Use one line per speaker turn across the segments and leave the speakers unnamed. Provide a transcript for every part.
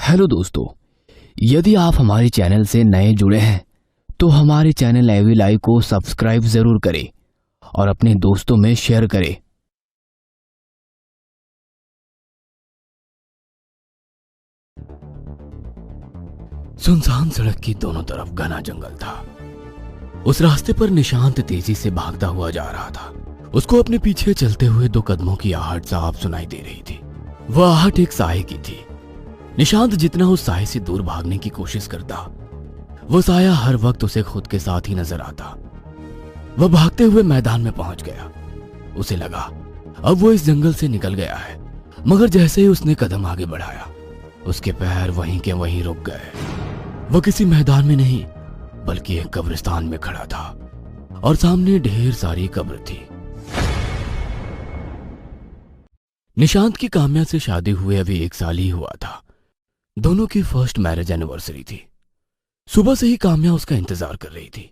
Hello दोस्तों, यदि आप हमारे चैनल से नए जुड़े हैं तो हमारे चैनल एवी लाइव को सब्सक्राइब जरूर करें और अपने दोस्तों में शेयर करें। सुनसान सड़क की दोनों तरफ घना जंगल था। उस रास्ते पर निशांत तेजी से भागता हुआ जा रहा था। उसको अपने पीछे चलते हुए 2 कदमों की आहट साफ सुनाई दे रही थी। वह आहट एक साए की थी। निशांत जितना उस साए से दूर भागने की कोशिश करता, वो साया हर वक्त उसे खुद के साथ ही नजर आता। वह भागते हुए मैदान में पहुंच गया। उसे लगा अब वो इस जंगल से निकल गया है, मगर जैसे ही उसने कदम आगे बढ़ाया, उसके पैर वहीं के वहीं रुक गए। वह किसी मैदान में नहीं बल्कि एक कब्रिस्तान में खड़ा था और सामने ढेर सारी कब्र थी। निशांत की काम्या से शादी हुए अभी 1 साल ही हुआ था। दोनों की फर्स्ट मैरिज एनिवर्सरी थी। सुबह से ही काम्या उसका इंतजार कर रही थी,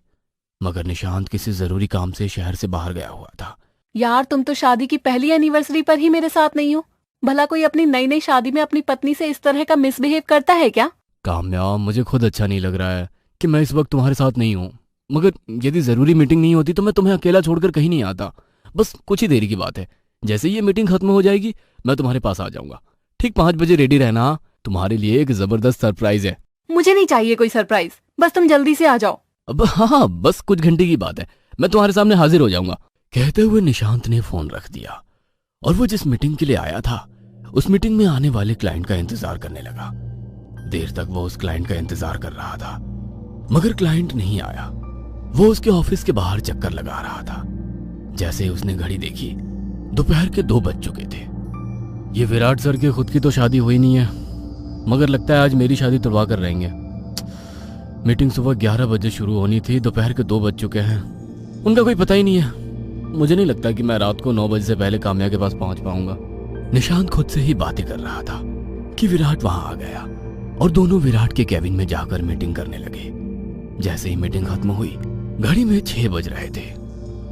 मगर निशांत किसी जरूरी काम से शहर से बाहर गया हुआ था।
यार, तुम तो शादी की पहली एनिवर्सरी पर ही मेरे साथ नहीं हो। भला कोई अपनी नई नई शादी में अपनी पत्नी से इस तरह का मिसबिहेव करता है क्या?
काम्या, मुझे खुद अच्छा नहीं लग रहा है कि मैं इस वक्त तुम्हारे साथ नहीं हूँ, मगर यदि जरूरी मीटिंग नहीं होती तो मैं तुम्हें अकेला छोड़कर कहीं नहीं आता। बस कुछ ही देरी की बात है। जैसे ही ये मीटिंग खत्म हो जाएगी मैं तुम्हारे पास आ जाऊंगा। ठीक 5 बजे रेडी रहना, तुम्हारे लिए एक जबरदस्त सरप्राइज है।
मुझे नहीं चाहिए कोई सरप्राइज, बस तुम जल्दी से आ जाओ।
अब हाँ, बस कुछ घंटे की बात है, मैं तुम्हारे सामने हाजिर हो जाऊंगा। कहते हुए निशांत ने फोन रख दिया और वो जिस मीटिंग के लिए आया था उस मीटिंग में आने वाले क्लाइंट का इंतजार करने लगा। देर तक वो उस क्लाइंट का इंतजार कर रहा था, मगर क्लाइंट नहीं आया। वो उसके ऑफिस के बाहर चक्कर लगा रहा था। जैसे ही उसने घड़ी देखी, दोपहर के 2 बज चुके थे। ये विराट सर की खुद की तो शादी हुई नहीं है, मगर लगता है आज मेरी शादी तुड़वा कर रहेंगे। मीटिंग सुबह 11 बजे शुरू होनी थी, दोपहर के 2 बज चुके हैं। उनका कोई पता ही नहीं है। मुझे नहीं लगता कि मैं रात को 9 बजे से पहले काम्या के पास पहुंच पाऊंगा। निशांत खुद से ही बातें कर रहा था कि विराट वहां आ गया और दोनों विराट के केबिन में जाकर मीटिंग करने लगे। जैसे ही मीटिंग खत्म हुई, घड़ी में 6 बज रहे थे।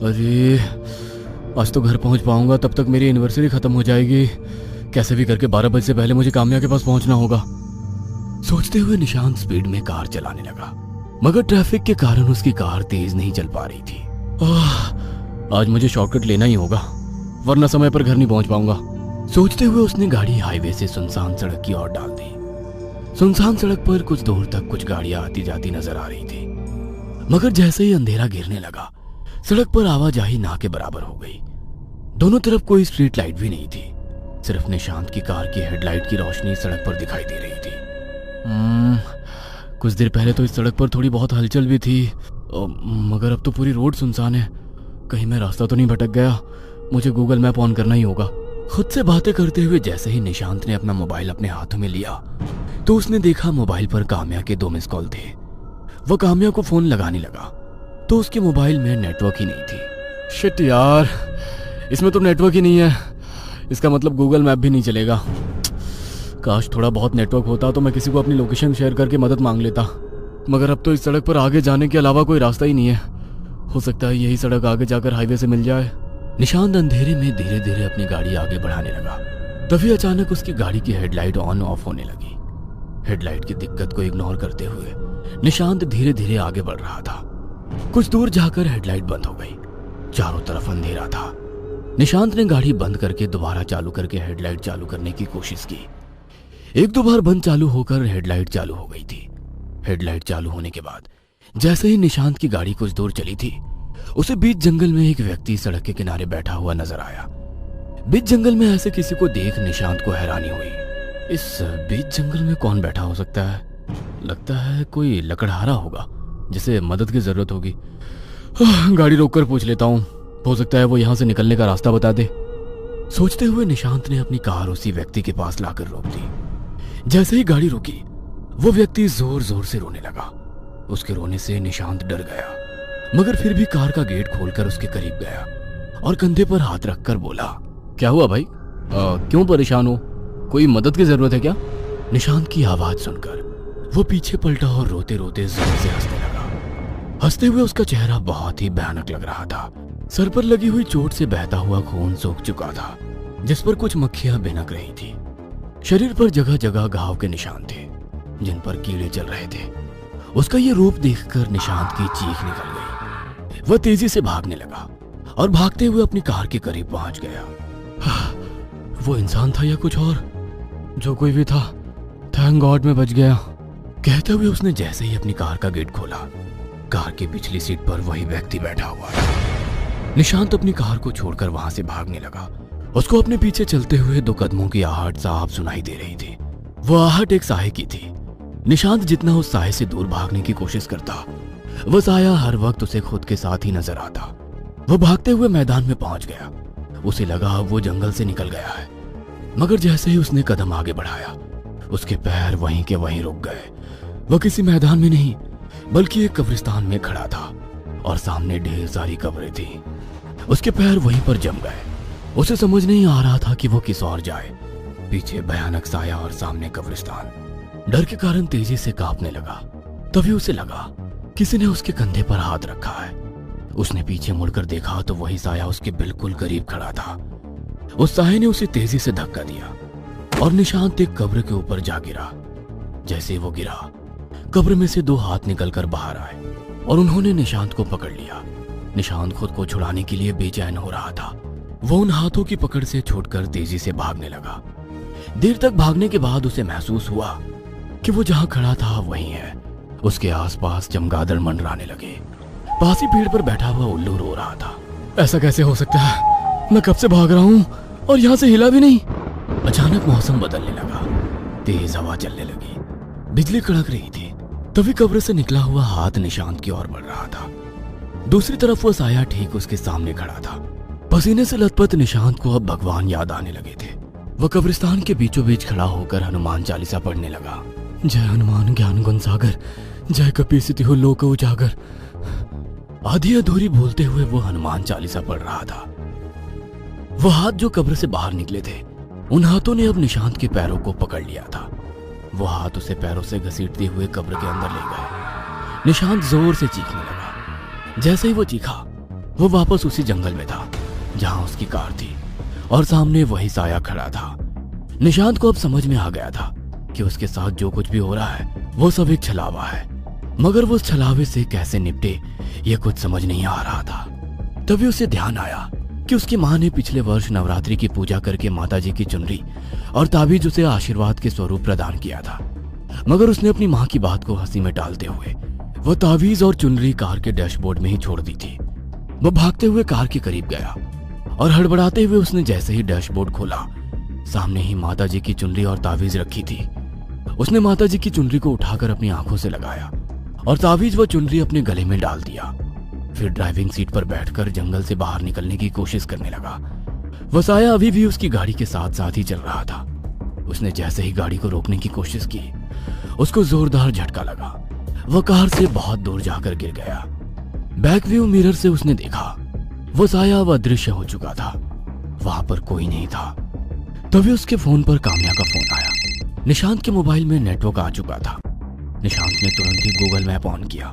अरे आज तो घर पहुंच पाऊंगा, तब तक मेरी एनिवर्सरी खत्म हो जाएगी। कैसे भी करके 12 बजे से पहले मुझे काम्या के पास पहुंचना होगा। सोचते हुए निशांत स्पीड में कार चलाने लगा, मगर ट्रैफिक के कारण उसकी कार तेज नहीं चल पा रही थी। आज मुझे शॉर्टकट लेना ही होगा, वरना समय पर घर नहीं पहुंच पाऊंगा। सोचते हुए उसने गाड़ी हाईवे से सुनसान सड़क की ओर डाल दी। सुनसान सड़क पर कुछ दूर तक कुछ गाड़ियां आती जाती नजर आ रही थी, मगर जैसे ही अंधेरा गिरने लगा, सड़क पर आवाजाही ना के बराबर हो गई। दोनों तरफ कोई स्ट्रीट लाइट भी नहीं थी, सिर्फ निशांत की कार की हेडलाइट की रोशनी सड़क पर दिखाई दे रही थी। कुछ देर पहले तो इस सड़क पर थोड़ी बहुत हलचल भी थी, मगर अब तो पूरी रोड सुनसान है। कहीं मैं रास्ता तो नहीं भटक गया? मुझे गूगल मैप ऑन करना ही होगा। खुद से बातें करते हुए जैसे ही निशांत ने अपना मोबाइल अपने हाथों में लिया तो उसने देखा मोबाइल पर काम्या के 2 मिस कॉल थे। वह काम्या को फोन लगाने लगा तो उसके मोबाइल में नेटवर्क ही नहीं थी। शिट यार, इसमें तो नेटवर्क ही नहीं है। इसका मतलब गूगल मैप भी नहीं चलेगा। काश थोड़ा बहुत नेटवर्क होता तो मैं किसी को अपनी लोकेशन शेयर करके मदद मांग लेता, मगर अब तो इस सड़क पर आगे जाने के अलावा कोई रास्ता ही नहीं है। हो सकता है यही सड़क आगे जाकर हाईवे से मिल जाए। निशांत अंधेरे में धीरे धीरे अपनी गाड़ी आगे बढ़ाने लगा। तभी अचानक उसकी गाड़ी की हेडलाइट ऑन ऑफ होने लगी। हेडलाइट की दिक्कत को इग्नोर करते हुए निशांत धीरे धीरे आगे बढ़ रहा था। कुछ दूर जाकर हेडलाइट बंद हो गई। चारों तरफ अंधेरा था। निशांत ने गाड़ी बंद करके दोबारा चालू करके हेडलाइट चालू करने की कोशिश की। 1-2 बार बंद चालू होकर हेडलाइट चालू हो गई थी। हेडलाइट चालू होने के बाद जैसे ही निशांत की गाड़ी कुछ दूर चली थी, उसे बीच जंगल में एक व्यक्ति सड़क के किनारे बैठा हुआ नजर आया। बीच जंगल में ऐसे किसी को देख निशांत को हैरानी हुई। इस बीच जंगल में कौन बैठा हो सकता है? लगता है कोई लकड़हारा होगा जिसे मदद की जरूरत होगी। गाड़ी रोककर पूछ लेता हूँ, हो सकता है वो यहाँ से निकलने का रास्ता बता दे। सोचते हुए निशांत ने अपनी कार उसी व्यक्ति के पास लाकर रोक दी। जैसे ही गाड़ी रुकी, वो व्यक्ति जोर जोर से रोने लगा। उसके रोने से निशांत डर गया, मगर फिर भी कार का गेट खोलकर उसके करीब गया और कंधे पर हाथ रखकर बोला, क्या हुआ भाई? क्यों परेशान हो? कोई मदद की जरूरत है क्या? निशांत की आवाज सुनकर वो पीछे पलटा और रोते रोते जोर से हंसने लगा। हंसते हुए उसका चेहरा बहुत ही भयानक लग रहा था। सर पर लगी हुई चोट से बहता हुआ खून सूख चुका था, जिस पर कुछ मक्खियां भिनक रही थी। शरीर पर जगह जगह घाव के निशान थे। जिन पर कीड़े चल रहे थे। उसका ये रूप देखकर निशांत की चीख निकल गई। वह तेजी से भागने लगा और भागते हुए अपनी कार के करीब पहुंच गया। वो इंसान था या कुछ और? जो कोई भी था, थैंक गॉड मैं बच गया। कहते हुए उसने जैसे ही अपनी कार का गेट खोला, कार की पिछली सीट पर वही व्यक्ति बैठा हुआ था। निशांत अपनी कार को छोड़कर वहां से भागने लगा। उसको अपने पीछे चलते हुए 2 कदमों की आहट साफ सुनाई दे रही थी। वो आहट एक साये की थी। निशांत जितना उस साये से दूर भागने की कोशिश करता, वह साया हर वक्त उसे खुद के साथ ही नजर आता। वह भागते हुए मैदान में पहुंच गया। उसे लगा वो जंगल से निकल गया है, मगर जैसे ही उसने कदम आगे बढ़ाया, उसके पैर वहीं के वहीं रुक गए। वह किसी मैदान में नहीं, बल्कि एक कब्रिस्तान में खड़ा था और सामने ढेर सारी कब्रें थी। उसके पैर वहीं पर जम गए। उसे समझ नहीं आ रहा था कि वो किस ओर जाए। पीछे भयानक साया और सामने कब्रिस्तान। डर के कारण तेजी से कांपने लगा। तभी उसे लगा किसी ने उसके कंधे पर हाथ रखा है। उसने पीछे मुड़कर देखा तो वही साया उसके बिल्कुल करीब खड़ा था। उस साये ने उसे तेजी से धक्का दिया और निशांत एक कब्र के ऊपर जा गिरा। जैसे वो गिरा, कब्र में से 2 हाथ निकलकर बाहर आए और उन्होंने निशांत को पकड़ लिया। निशांत खुद को छुड़ाने के लिए बेचैन हो रहा था। वो उन हाथों की पकड़ से छूटकर तेजी से भागने लगा। देर तक भागने के बाद उसे महसूस हुआ कि वो जहां खड़ा था वहीं है। उसके आसपास चमगादड़ मंडराने लगे। पास ही पेड़ पर बैठा हुआ उल्लू रो रहा था। ऐसा कैसे हो सकता है? मैं कब से भाग रहा हूं और यहां से हिला भी नहीं। अचानक मौसम बदलने लगा। तेज हवा चलने लगी। बिजली कड़क रही थी। तभी कब्र से निकला हुआ हाथ निशांत की ओर बढ़ रहा था। दूसरी तरफ वो साया ठीक उसके सामने खड़ा था। पसीने से लथपथ निशांत को अब भगवान याद आने लगे थे। वह कब्रिस्तान के बीचों बीच खड़ा होकर हनुमान चालीसा पढ़ने लगा। जय हनुमान ज्ञान गुण सागर, जय कपीसतिहु लोक उजागर। आधी अधूरी बोलते हुए वो हनुमान चालीसा पढ़ रहा था। वो हाथ जो कब्र से बाहर निकले थे, उन हाथों ने अब निशांत के पैरों को पकड़ लिया था। वो हाथ उसे पैरों से घसीटते हुए कब्र के अंदर ले गए। निशांत जोर से चीखने लगा। जैसे ही वो चीखा, वो वापस उसी जंगल में था जहां उसकी कार थी और सामने वही साया खड़ा था। निशांत को अब समझ में आ गया था कि उसके साथ जो कुछ भी हो रहा है वो सब एक छलावा है, मगर वो उस छलावे से कैसे निपटे ये कुछ समझ नहीं आ रहा था। तभी उसे ध्यान आया कि उसकी माँ ने पिछले वर्ष नवरात्रि की पूजा करके माताजी की चुनरी और ताबीज उसे आशीर्वाद के स्वरूप प्रदान किया था, मगर उसने अपनी माँ की बात को हंसी में टालते हुए वो ताबीज और चुनरी कार के डैशबोर्ड में ही छोड़ दी थी। वो भागते हुए कार के करीब गया और हड़बड़ाते हुए उसने जैसे ही डैशबोर्ड खोला, सामने ही माताजी की चुनरी और ताबीज रखी थी। उसने माताजी की चुनरी को उठाकर अपनी आंखों से लगाया और ताबीज व चुनरी अपने गले में डाल दिया। फिर ड्राइविंग सीट पर बैठकर जंगल से बाहर निकलने की कोशिश करने लगा। वह साया अभी भी उसकी गाड़ी के साथ साथ ही चल रहा था। उसने जैसे ही गाड़ी को रोकने की कोशिश की, उसको जोरदार झटका लगा। वह कार से बहुत दूर जाकर गिर गया। बैक व्यू मिरर से उसने देखा, वो साया अब अदृश्य हो चुका था। वहां पर कोई नहीं था। तभी उसके फोन पर काम्या का फोन आया। निशांत के मोबाइल में नेटवर्क आ चुका था। निशांत ने तुरंत ही गूगल मैप ऑन किया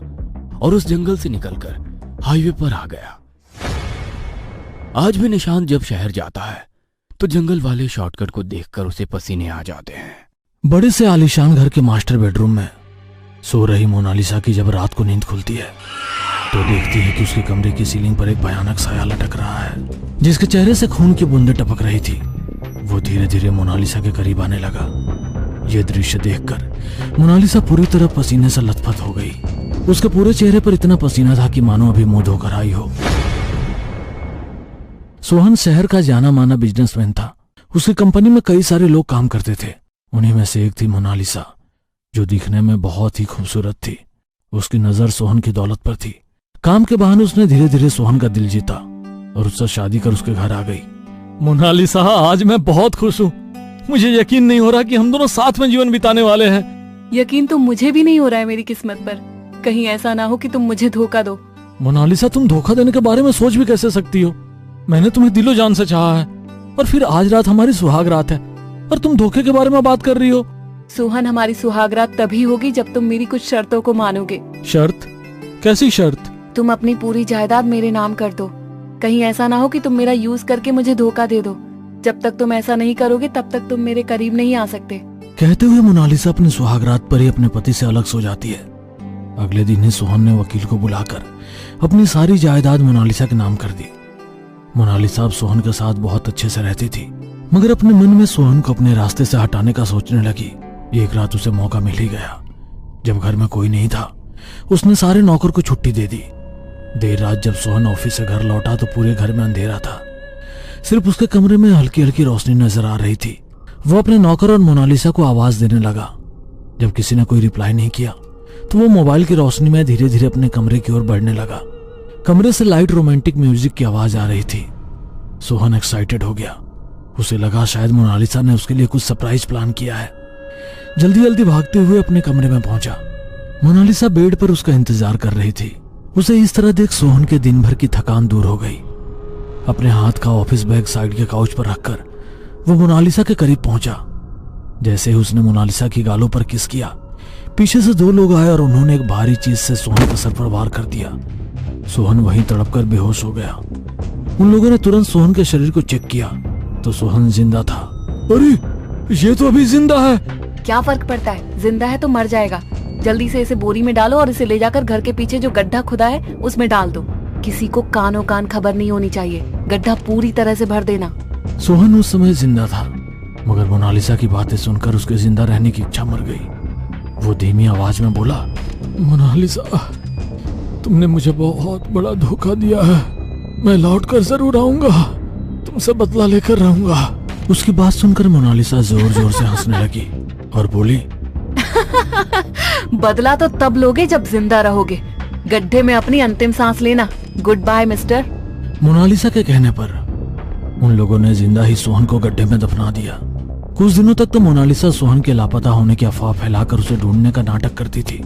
और उस जंगल से निकलकर हाईवे पर आ गया। आज भी निशांत जब शहर जाता है तो जंगल वाले शॉर्टकट को देखकर उसे पसीने आ जाते हैं।
बड़े से आलीशान घर के मास्टर बेडरूम में सो रही मोनालिसा की जब रात को नींद खुलती है तो देखती है कि उसके कमरे की सीलिंग पर एक भयानक साया लटक रहा है, जिसके चेहरे से खून की बूंदें टपक रही थी। वो धीरे धीरे मोनालिसा के करीब आने लगा। यह दृश्य देखकर मोनालिसा पूरी तरह पसीने से लथपथ हो गई। उसके पूरे चेहरे पर इतना पसीना था कि मानो अभी मुंह धोकर आई हो। सोहन शहर का जाना माना बिजनेसमैन था। उसकी कंपनी में कई सारे लोग काम करते थे। उन्हीं में से एक थी मोनालिसा, जो दिखने में बहुत ही खूबसूरत थी। उसकी नजर सोहन की दौलत पर थी। काम के बहाने उसने धीरे धीरे सोहन का दिल जीता और उससे शादी कर उसके घर आ गई। मोनालिसा, आज मैं बहुत खुश हूँ। मुझे यकीन नहीं हो रहा कि हम दोनों साथ में जीवन बिताने वाले हैं।
यकीन तो मुझे भी नहीं हो रहा है मेरी किस्मत पर। कहीं ऐसा ना हो कि तुम मुझे धोखा दो।
मोनालिसा, तुम धोखा देने के बारे में सोच भी कैसे सकती हो? मैंने तुम्हें दिलो जान से चाहा है और फिर आज रात हमारी सुहाग रात है और तुम धोखे के बारे में बात कर रही हो।
सोहन, हमारी सुहाग रात तभी होगी जब तुम मेरी कुछ शर्तों को मानोगे।
शर्त? कैसी शर्त?
तुम अपनी पूरी जायदाद मेरे नाम कर दो। कहीं ऐसा ना हो कि तुम मेरा यूज करके मुझे धोखा दे दो। जब तक तुम ऐसा नहीं करोगे तब तक तुम मेरे करीब नहीं आ सकते।
कहते हुए मोनालिसा अपने सुहागरात पर ही अपने पति से अलग सो जाती है। अगले दिन ही सोहन ने वकील को बुलाकर अपनी सारी जायदाद मोनालिसा के नाम कर दी। मोनालिसा अब सोहन के साथ बहुत अच्छे से रहती थी, मगर अपने मन में सोहन को अपने रास्ते से हटाने का सोचने लगी। एक रात उसे मौका मिल ही गया। जब घर में कोई नहीं था, उसने सारे नौकर को छुट्टी दे दी। देर रात जब सोहन ऑफिस से घर लौटा तो पूरे घर में अंधेरा था। सिर्फ उसके कमरे में हल्की हल्की रोशनी नजर आ रही थी। वो अपने नौकर और मोनालिसा को आवाज देने लगा। जब किसी ने कोई रिप्लाई नहीं किया तो वो मोबाइल की रोशनी में धीरे धीरे अपने कमरे की ओर बढ़ने लगा। कमरे से लाइट रोमांटिक म्यूजिक की आवाज आ रही थी। सोहन एक्साइटेड हो गया। उसे लगा शायद मोनालिसा ने उसके लिए कुछ सरप्राइज प्लान किया है। जल्दी जल्दी भागते हुए अपने कमरे में पहुंचा। मोनालिसा बेड पर उसका इंतजार कर रही थी। उसे इस तरह देख सोहन के दिन भर की थकान दूर हो गई। अपने हाथ का ऑफिस बैग साइड के काउच पर रखकर वो मोनालिसा के करीब पहुंचा। जैसे ही उसने मोनालिसा की गालों पर किस किया, पीछे से दो लोग आए और उन्होंने एक भारी चीज से सोहन के सर पर वार कर दिया। सोहन वहीं तड़पकर बेहोश हो गया। उन लोगों ने तुरंत सोहन के शरीर को चेक किया तो सोहन जिंदा था। अरे ये तो अभी जिंदा है।
क्या फर्क पड़ता है, जिंदा है तो मर जाएगा। जल्दी से इसे बोरी में डालो और इसे ले जाकर घर के पीछे जो गड्ढा खुदा है उसमें डाल दो। किसी को कानों कान खबर नहीं होनी चाहिए। गड्ढा पूरी तरह से भर देना।
सोहन उस समय जिंदा था, मगर मोनालिसा की बातें सुनकर उसके जिंदा रहने की इच्छा मर गई। वो धीमी आवाज में बोला, मोनालिसा, तुमने मुझे बहुत बड़ा धोखा दिया है। मैं लौट कर जरूर आऊंगा, तुमसे बदला लेकर रहूंगा। उसकी बात सुनकर मोनालिसा जोर जोर से हंसने लगी और बोली,
बदला तो तब लोगे जब जिंदा रहोगे। गड्ढे में अपनी अंतिम सांस लेना। Good bye mister.
मोनालिसा के कहने पर उन लोगों ने जिंदा ही सोहन को गड्ढे में दफना दिया। कुछ दिनों तक तो मोनालिसा सोहन के लापता होने की अफवाह फैलाकर उसे ढूंढने का नाटक करती थी,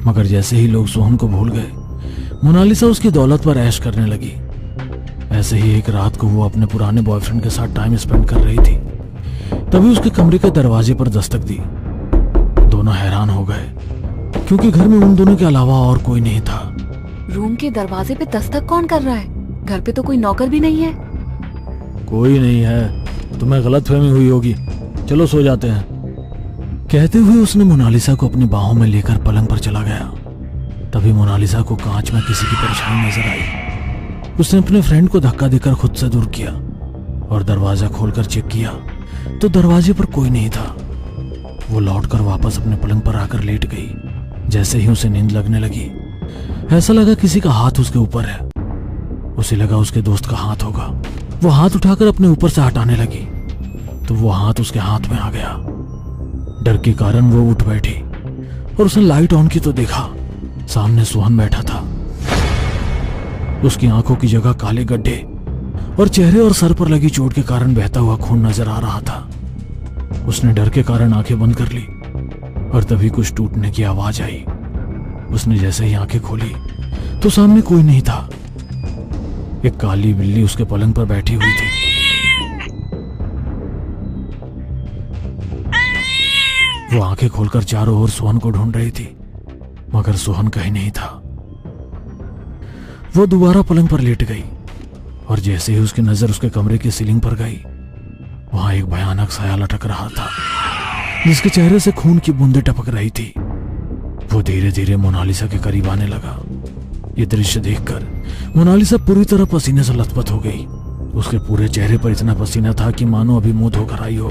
मगर जैसे ही लोग सोहन को भूल गए, मोनालिसा उसकी दौलत पर ऐश करने लगी। ऐसे ही एक रात को वो अपने पुराने बॉयफ्रेंड के साथ टाइम स्पेंड कर रही थी। तभी उसके कमरे के दरवाजे पर दस्तक दी। दोनों हैरान हो गए क्योंकि घर में उन दोनों के अलावा और कोई नहीं था।
रूम के दरवाजे पे दस्तक कौन कर रहा है? घर पे तो कोई नौकर भी नहीं है।
कोई नहीं है, तुम्हें गलतफहमी हुई होगी, चलो सो जाते हैं। कहते हुए उसने मोनालिसा को अपनी बाहों में लेकर पलंग पर चला गया। तभी मोनालिसा को कांच में किसी की परछाई नजर आई। उसने अपने फ्रेंड को धक्का देकर खुद से दूर किया और दरवाजा खोलकर चेक किया तो दरवाजे पर कोई नहीं था। वो लौटकर वापस अपने पलंग पर आकर लेट गई। जैसे ही उसे नींद लगने लगी, ऐसा लगा किसी का हाथ उसके ऊपर है। उसे लगा उसके दोस्त का हाथ होगा। वो हाथ उठाकर अपने ऊपर से हटाने लगी तो वो हाथ उसके हाथ में आ गया। डर के कारण वो उठ बैठी और उसने लाइट ऑन की तो देखा सामने सोहन बैठा था। उसकी आंखों की जगह काले गड्ढे और चेहरे और सर पर लगी चोट के कारण बहता हुआ खून नजर आ रहा था। उसने डर के कारण आंखें बंद कर ली और तभी कुछ टूटने की आवाज आई। उसने जैसे ही आंखें खोली तो सामने कोई नहीं था। एक काली बिल्ली उसके पलंग पर बैठी हुई थी। वो आंखें खोलकर चारों ओर सोहन को ढूंढ रही थी, मगर सोहन कहीं नहीं था। वो दोबारा पलंग पर लेट गई और जैसे ही उसकी नजर उसके कमरे की सीलिंग पर गई, वहां एक भयानक साया लटक रहा था जिसके चेहरे से खून की बूंदें टपक रही थी। वो धीरे धीरे मोनालिसा के करीब आने लगा। ये दृश्य देखकर मोनालिसा पूरी तरह पसीने से लथपथ हो गई। उसके पूरे चेहरे पर इतना पसीना था कि मानो अभी मुंह धोकर आई हो।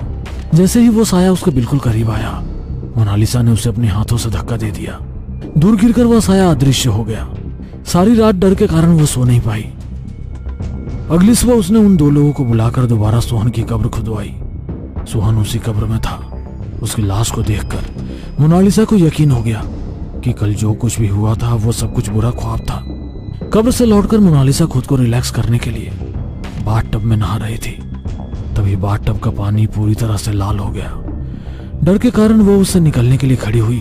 जैसे ही वो साया उसके बिल्कुल करीब आया, मोनालिसा ने उसे अपने हाथों से धक्का दे दिया। दूर गिरकर वह साया अदृश्य हो गया। सारी रात डर के कारण वो सो नहीं पाई। अगली सुबह उसने उन दो लोगों को बुलाकर दोबारा सोहन की कब्र खुदवाई। सोहन उसी कब्र में था। उसकी लाश को देखकर मोनालिसा को यकीन हो गया कि कल जो कुछ भी हुआ था वो सब कुछ बुरा ख्वाब था। कब्र से लौटकर मोनालिसा खुद को रिलैक्स करने के लिए बाथटब में नहा रही थी। तभी बाथटब का पानी पूरी तरह से लाल हो गया। डर के कारण वो उससे निकलने के लिए खड़ी हुई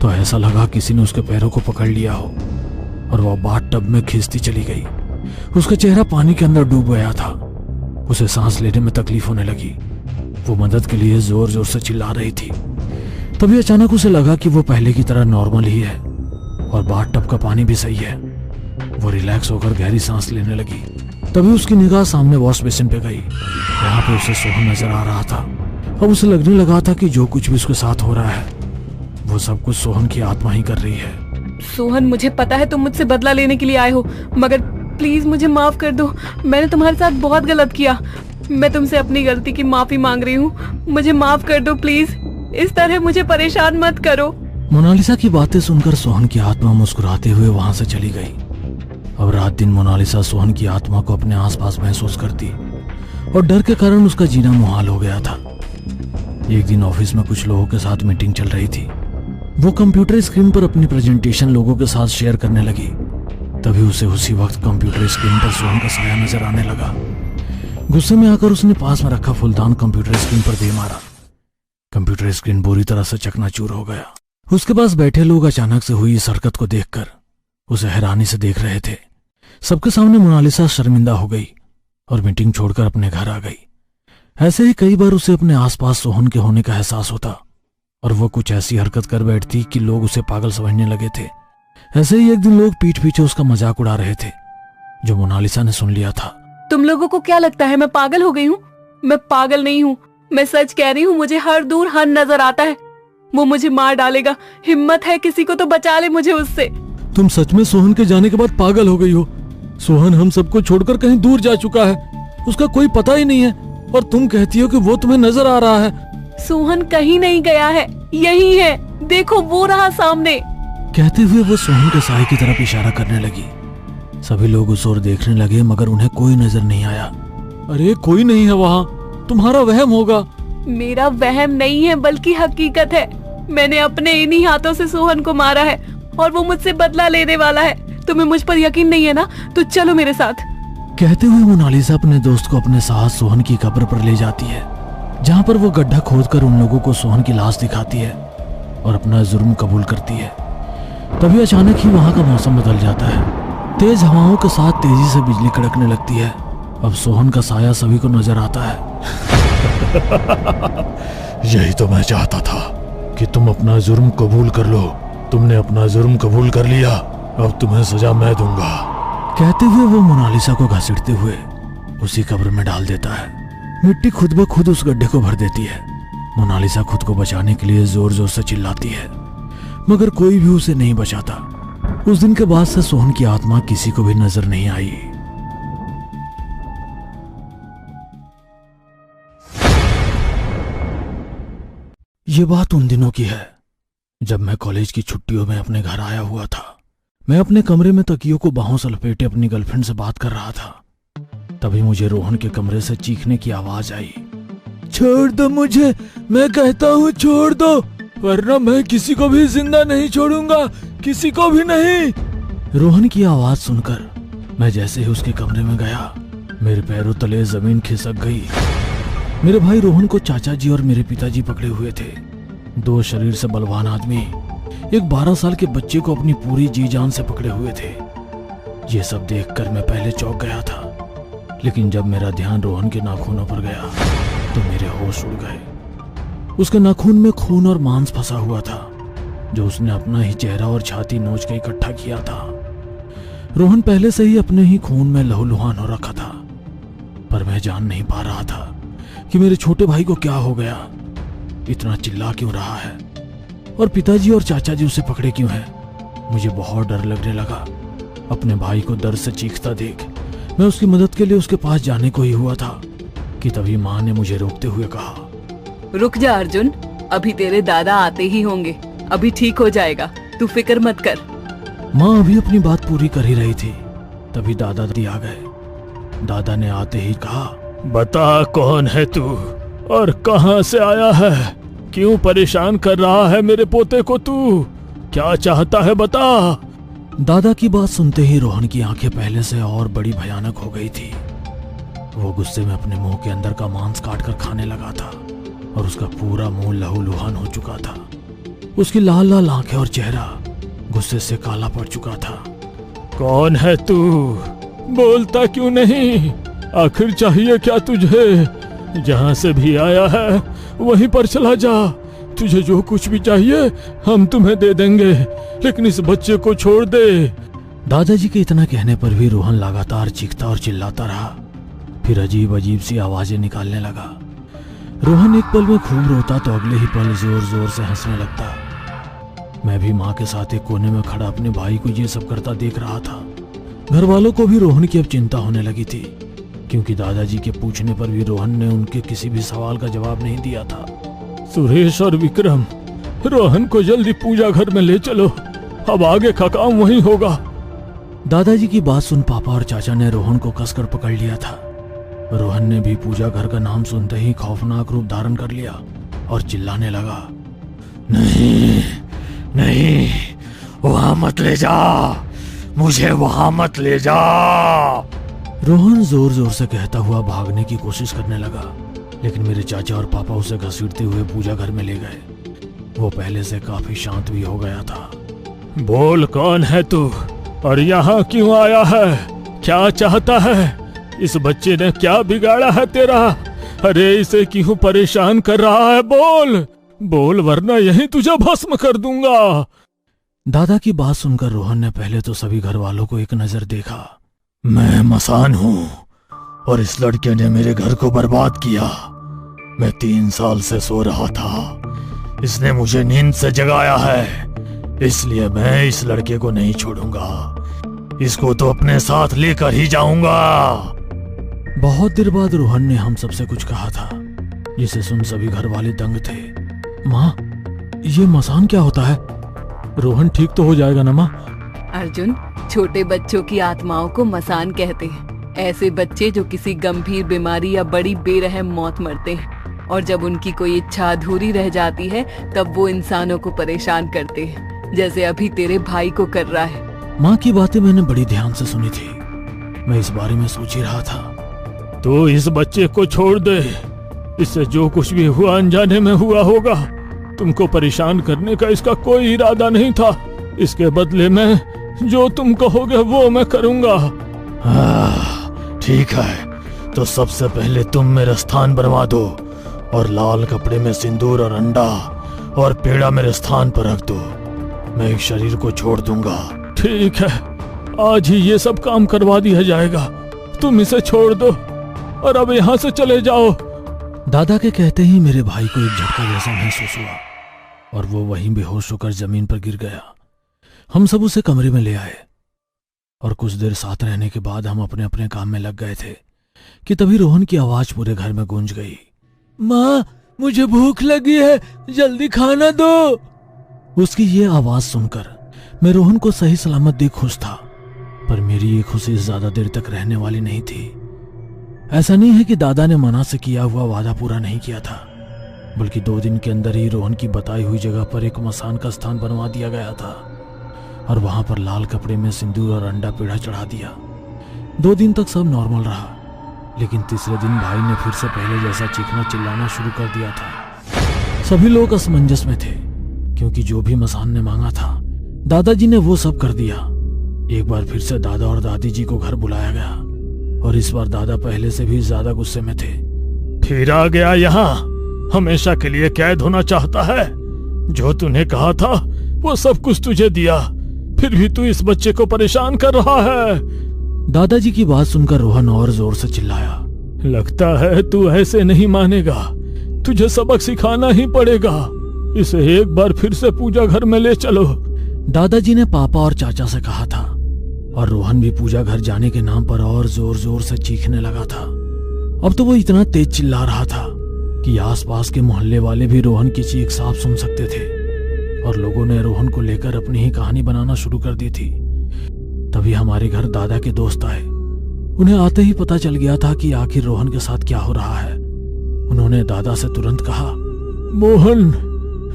तो ऐसा लगा किसी ने उसके पैरों को पकड़ लिया हो और वह बाथटब में खींचती चली गई। उसका चेहरा पानी के अंदर डूब गया था। उसे सांस लेने में तकलीफ होने लगी। वो मदद के लिए जोर जोर से चिल्ला रही थी। तभी अचानक उसे लगा कि वो पहले की तरह नॉर्मल ही है और बाथटब का पानी भी सही है। वो रिलैक्स होकर गहरी सांस लेने लगी। तभी उसकी निगाह सामने वॉश बेसिन पे गई। यहाँ पे उसे सोहन नजर आ रहा था। अब उसे लगने लगा था कि जो कुछ भी उसके साथ हो रहा है वो सब कुछ सोहन की आत्मा ही कर रही है।
सोहन, मुझे पता है तुम मुझसे बदला लेने के लिए आए हो, मगर प्लीज मुझे माफ कर दो। मैंने तुम्हारे साथ बहुत गलत किया। मैं तुमसे अपनी गलती की माफी मांग रही हूँ। मुझे माफ कर दो प्लीज। इस तरह मुझे परेशान मत करो।
मोनालिसा की बातें सुनकर सोहन की आत्मा मुस्कुराते हुए वहां से चली गई। अब रात दिन मोनालिसा सोहन की आत्मा को अपने आसपास महसूस करती और डर के कारण उसका जीना मुहाल हो गया था। एक दिन ऑफिस में कुछ लोगों के साथ मीटिंग चल रही थी। वो कंप्यूटर स्क्रीन पर अपनी प्रेजेंटेशन लोगों के साथ शेयर करने लगी। तभी उसे उसी वक्त कंप्यूटर स्क्रीन पर सोहन का साया नजर आने लगा। गुस्से में आकर उसने पास में रखा फूलदान कंप्यूटर स्क्रीन पर दे मारा। कंप्यूटर स्क्रीन बुरी तरह से चकनाचूर हो गया। उसके पास बैठे लोग अचानक से हुई इस हरकत को देखकर उसे हैरानी से देख रहे थे। सबके सामने मोनालिसा शर्मिंदा हो गई और मीटिंग छोड़कर अपने घर आ गई। ऐसे ही कई बार उसे अपने आसपास सोहन के होने का एहसास होता और वो कुछ ऐसी हरकत कर बैठती कि लोग उसे पागल समझने लगे थे। ऐसे ही एक दिन लोग पीठ पीछे उसका मजाक उड़ा रहे थे, जो मोनालिसा ने सुन लिया था।
तुम लोगों को क्या लगता है मैं पागल हो गई हूँ? मैं पागल नहीं हूँ, मैं सच कह रही हूँ। मुझे हर दूर हन नजर आता है। वो मुझे मार डालेगा। हिम्मत है किसी को तो बचा ले मुझे उससे।
तुम सच में सोहन के जाने के बाद पागल हो गई हो? सोहन हम सबको छोड़कर कहीं दूर जा चुका है, उसका कोई पता ही नहीं है, और तुम कहती हो कि वो तुम्हें नजर आ रहा है।
सोहन कहीं नहीं गया है, यही है, देखो वो रहा सामने।
कहते हुए वो सोहन के साए की तरफ इशारा करने लगी। सभी लोग उस ओर देखने लगे मगर उन्हें कोई नजर नहीं आया। अरे कोई नहीं है वहाँ, तुम्हारा वहम होगा।
मेरा वहम नहीं है बल्कि हकीकत है। मैंने अपने इन्हीं हाथों से सोहन को मारा है और वो मुझसे बदला लेने वाला है। तुम्हें मुझ पर यकीन नहीं है ना? तो चलो मेरे साथ।
कहते हुए मोनालिसा अपने दोस्त को अपने साथ सोहन की कब्र पर ले जाती है, जहाँ पर वो गड्ढा खोदकर उन लोगों को सोहन की लाश दिखाती है और अपना जुर्म कबूल करती है। तभी अचानक ही वहाँ का मौसम बदल जाता है। तेज हवाओं के साथ तेजी से बिजली कड़कने लगती है। अब सोहन का साया सभी को नजर आता है। यही तो मैं चाहता था कि तुम अपना जुर्म कबूल कर लो। तुमने अपना जुर्म कबूल कर लिया, अब तुम्हें सजा मैं दूंगा। कहते हुए वो मोनालिसा को घसीटते हुए उसी कब्र में डाल देता है। मिट्टी खुद ब खुद उस गड्ढे को भर देती है। मोनालिसा खुद को बचाने के लिए जोर जोर से चिल्लाती है, मगर कोई भी उसे नहीं बचाता। उस दिन के बाद से सोहन की आत्मा किसी को भी नजर नहीं आई। ये बात उन दिनों की है जब मैं कॉलेज की छुट्टियों में अपने घर आया हुआ था। मैं अपने कमरे में तकियों को बाहों से लपेटे अपनी गर्लफ्रेंड से बात कर रहा था। तभी मुझे रोहन के कमरे से चीखने की आवाज आई। छोड़ दो मुझे, मैं कहता हूँ छोड़ दो, वरना मैं किसी को भी जिंदा नहीं छोड़ूंगा, किसी को भी नहीं। रोहन की आवाज सुनकर मैं जैसे ही उसके कमरे में गया, मेरे पैरों तले जमीन खिसक गई। मेरे भाई रोहन को चाचा जी और मेरे पिताजी पकड़े हुए थे। दो शरीर से बलवान आदमी एक 12 साल के बच्चे को अपनी पूरी जी जान से पकड़े हुए थे। ये सब देखकर मैं पहले चौंक गया था, लेकिन जब मेरा ध्यान रोहन के नाखूनों पर गया तो मेरे होश उड़ गए। उसके नाखून में खून और मांस फंसा हुआ था, जो उसने अपना ही चेहरा और छाती नोच के इकट्ठा किया था। रोहन पहले से ही अपने ही खून में लहूलुहान हो रखा था, पर मैं जान नहीं पा रहा था कि मेरे छोटे भाई को क्या हो गया, इतना चिल्ला क्यों रहा है, और पिताजी और चाचा जी उसे पकड़े क्यों हैं। मुझे बहुत डर लगने लगा। अपने भाई को दर्द से चीखता देख मैं उसकी मदद के लिए उसके पास जाने को ही हुआ था कि तभी माँ ने मुझे रोकते हुए कहा,
रुक जा अर्जुन, अभी तेरे दादा आते ही होंगे, अभी ठीक हो जाएगा, तू फिक्र मत कर।
माँ अभी अपनी बात पूरी कर ही रही थी, तभी दादाजी आ गए। दादा ने आते ही कहा,
बता कौन है तू और कहां से आया है? क्यों परेशान कर रहा है मेरे पोते को? तू क्या चाहता है बता।
दादा की बात सुनते ही रोहन की आंखें पहले से और बड़ी भयानक हो गई थी। वो गुस्से में अपने मुंह के अंदर का मांस काटकर खाने लगा था और उसका पूरा मुंह लहूलुहान हो चुका था। उसकी लाल लाल आंखें और चेहरा गुस्से से काला पड़ चुका था।
कौन है तू? बोलता क्यों नहीं? आखिर चाहिए क्या तुझे? जहां से भी आया है वहीं पर चला जा। तुझे जो कुछ भी चाहिए हम तुम्हें दे देंगे, लेकिन इस बच्चे को छोड़ दे।
दादाजी के इतना कहने पर भी रोहन लगातार चीखता और चिल्लाता रहा। फिर अजीब अजीब सी आवाजें निकालने लगा। रोहन एक पल में खूब रोता तो अगले ही पल जोर जोर से हंसने लगता। मैं भी माँ के साथ एक कोने में खड़ा अपने भाई को ये सब करता देख रहा था। घर वालों को भी रोहन की अब चिंता होने लगी थी, क्योंकि दादाजी के पूछने पर भी रोहन ने उनके किसी भी सवाल का जवाब नहीं दिया था।
सुरेश और विक्रम, रोहन को जल्दी पूजा घर में ले चलो, अब आगे का काम वहीं होगा।
दादाजी की बात सुन पापा और चाचा ने रोहन को कसकर पकड़ लिया था। रोहन ने भी पूजा घर का नाम सुनते ही खौफनाक रूप धारण कर लिया और चिल्लाने लगा, नहीं नहीं, वहां मत ले जा, मुझे वहां मत ले जा। रोहन जोर जोर से कहता हुआ भागने की कोशिश करने लगा, लेकिन मेरे चाचा और पापा उसे घसीटते हुए पूजा घर में ले गए। वो पहले से काफी शांत भी हो गया था।
बोल, कौन है तू और यहाँ क्यों आया है? क्या चाहता है? इस बच्चे ने क्या बिगाड़ा है तेरा? अरे इसे क्यों परेशान कर रहा है? बोल बोल, वरना यहीं तुझे भस्म कर दूंगा।
दादा की बात सुनकर रोहन ने पहले तो सभी घर वालों को एक नजर देखा। मैं मसान हूँ और इस लड़के ने मेरे घर को बर्बाद किया। मैं 3 साल से सो रहा था, इसने मुझे नींद से जगाया है, इसलिए मैं इस लड़के को नहीं छोड़ूंगा, इसको तो अपने साथ लेकर ही जाऊंगा। बहुत देर बाद रोहन ने हम सबसे कुछ कहा था, जिसे सुन सभी घर वाले दंग थे। माँ, ये मसान क्या होता है? रोहन ठीक तो हो जाएगा ना माँ?
अर्जुन, छोटे बच्चों की आत्माओं को मसान कहते हैं। ऐसे बच्चे जो किसी गंभीर बीमारी या बड़ी बेरहम मौत मरते हैं, और जब उनकी कोई इच्छा अधूरी रह जाती है तब वो इंसानों को परेशान करते हैं, जैसे अभी तेरे भाई को कर रहा है।
माँ की बातें मैंने बड़ी ध्यान से सुनी थी। मैं इस बारे में सोच ही रहा था।
तो इस बच्चे को छोड़ दे, इससे जो कुछ भी हुआ अनजाने में हुआ होगा। तुमको परेशान करने का इसका कोई इरादा नहीं था। इसके बदले में जो तुम कहोगे वो मैं करूंगा।
ठीक है, तो सबसे पहले तुम मेरा स्थान बनवा दो और लाल कपड़े में सिंदूर और अंडा और पेड़ा मेरे स्थान पर रख दो। मैं इस शरीर को छोड़ दूंगा।
ठीक है, आज ही ये सब काम करवा दिया जाएगा। तुम इसे छोड़ दो और अब यहाँ से चले जाओ।
दादा के कहते ही मेरे भाई को एक झटका जैसा महसूस हुआ और वो वहीं बेहोश होकर जमीन पर गिर गया। हम सब उसे कमरे में ले आए और कुछ देर साथ रहने के बाद हम अपने अपने काम में लग गए थे कि तभी रोहन की आवाज पूरे घर में गूंज गई। माँ, मुझे भूख लगी है, जल्दी खाना दो। उसकी ये आवाज सुनकर मैं रोहन को सही सलामत देख खुश था, पर मेरी ये खुशी ज्यादा देर तक रहने वाली नहीं थी। ऐसा नहीं है कि दादा ने मना से किया हुआ वादा पूरा नहीं किया था, बल्कि 2 दिन के अंदर ही रोहन की बताई हुई जगह पर एक मसान का स्थान बनवा दिया गया था और वहां पर लाल कपड़े में सिंदूर और अंडा पेड़ा चढ़ा दिया। 2 दिन तक सब नॉर्मल रहा, लेकिन तीसरे दिन भाई ने फिर से पहले जैसा चीखना चिल्लाना शुरू कर दिया था। सभी लोग असमंजस में थे, क्योंकि जो भी मसान ने मांगा था दादाजी ने वो सब कर दिया। एक बार फिर से दादा और दादी जी को घर बुलाया गया और इस बार दादा पहले से भी ज्यादा गुस्से में थे।
फिर आ गया यहाँ, हमेशा के लिए कैद होना चाहता है? जो तूने कहा था वो सब कुछ तुझे दिया, फिर भी तू इस बच्चे को परेशान कर रहा है।
दादाजी की बात सुनकर रोहन और जोर से चिल्लाया।
लगता है तू ऐसे नहीं मानेगा, तुझे सबक सिखाना ही पड़ेगा। इसे एक बार फिर से पूजा घर में ले चलो।
दादाजी ने पापा और चाचा से कहा था और रोहन भी पूजा घर जाने के नाम पर और जोर जोर से चीखने लगा था। अब तो वो इतना तेज चिल्ला रहा था कि आसपास के मोहल्ले वाले भी रोहन की चीख साफ सुन सकते थे और लोगों ने रोहन को लेकर अपनी ही कहानी बनाना शुरू कर दी थी। तभी हमारे घर दादा के दोस्त आए। उन्हें आते ही पता चल गया था कि आखिर रोहन के साथ क्या हो रहा है। उन्होंने दादा से तुरंत कहा,
मोहन,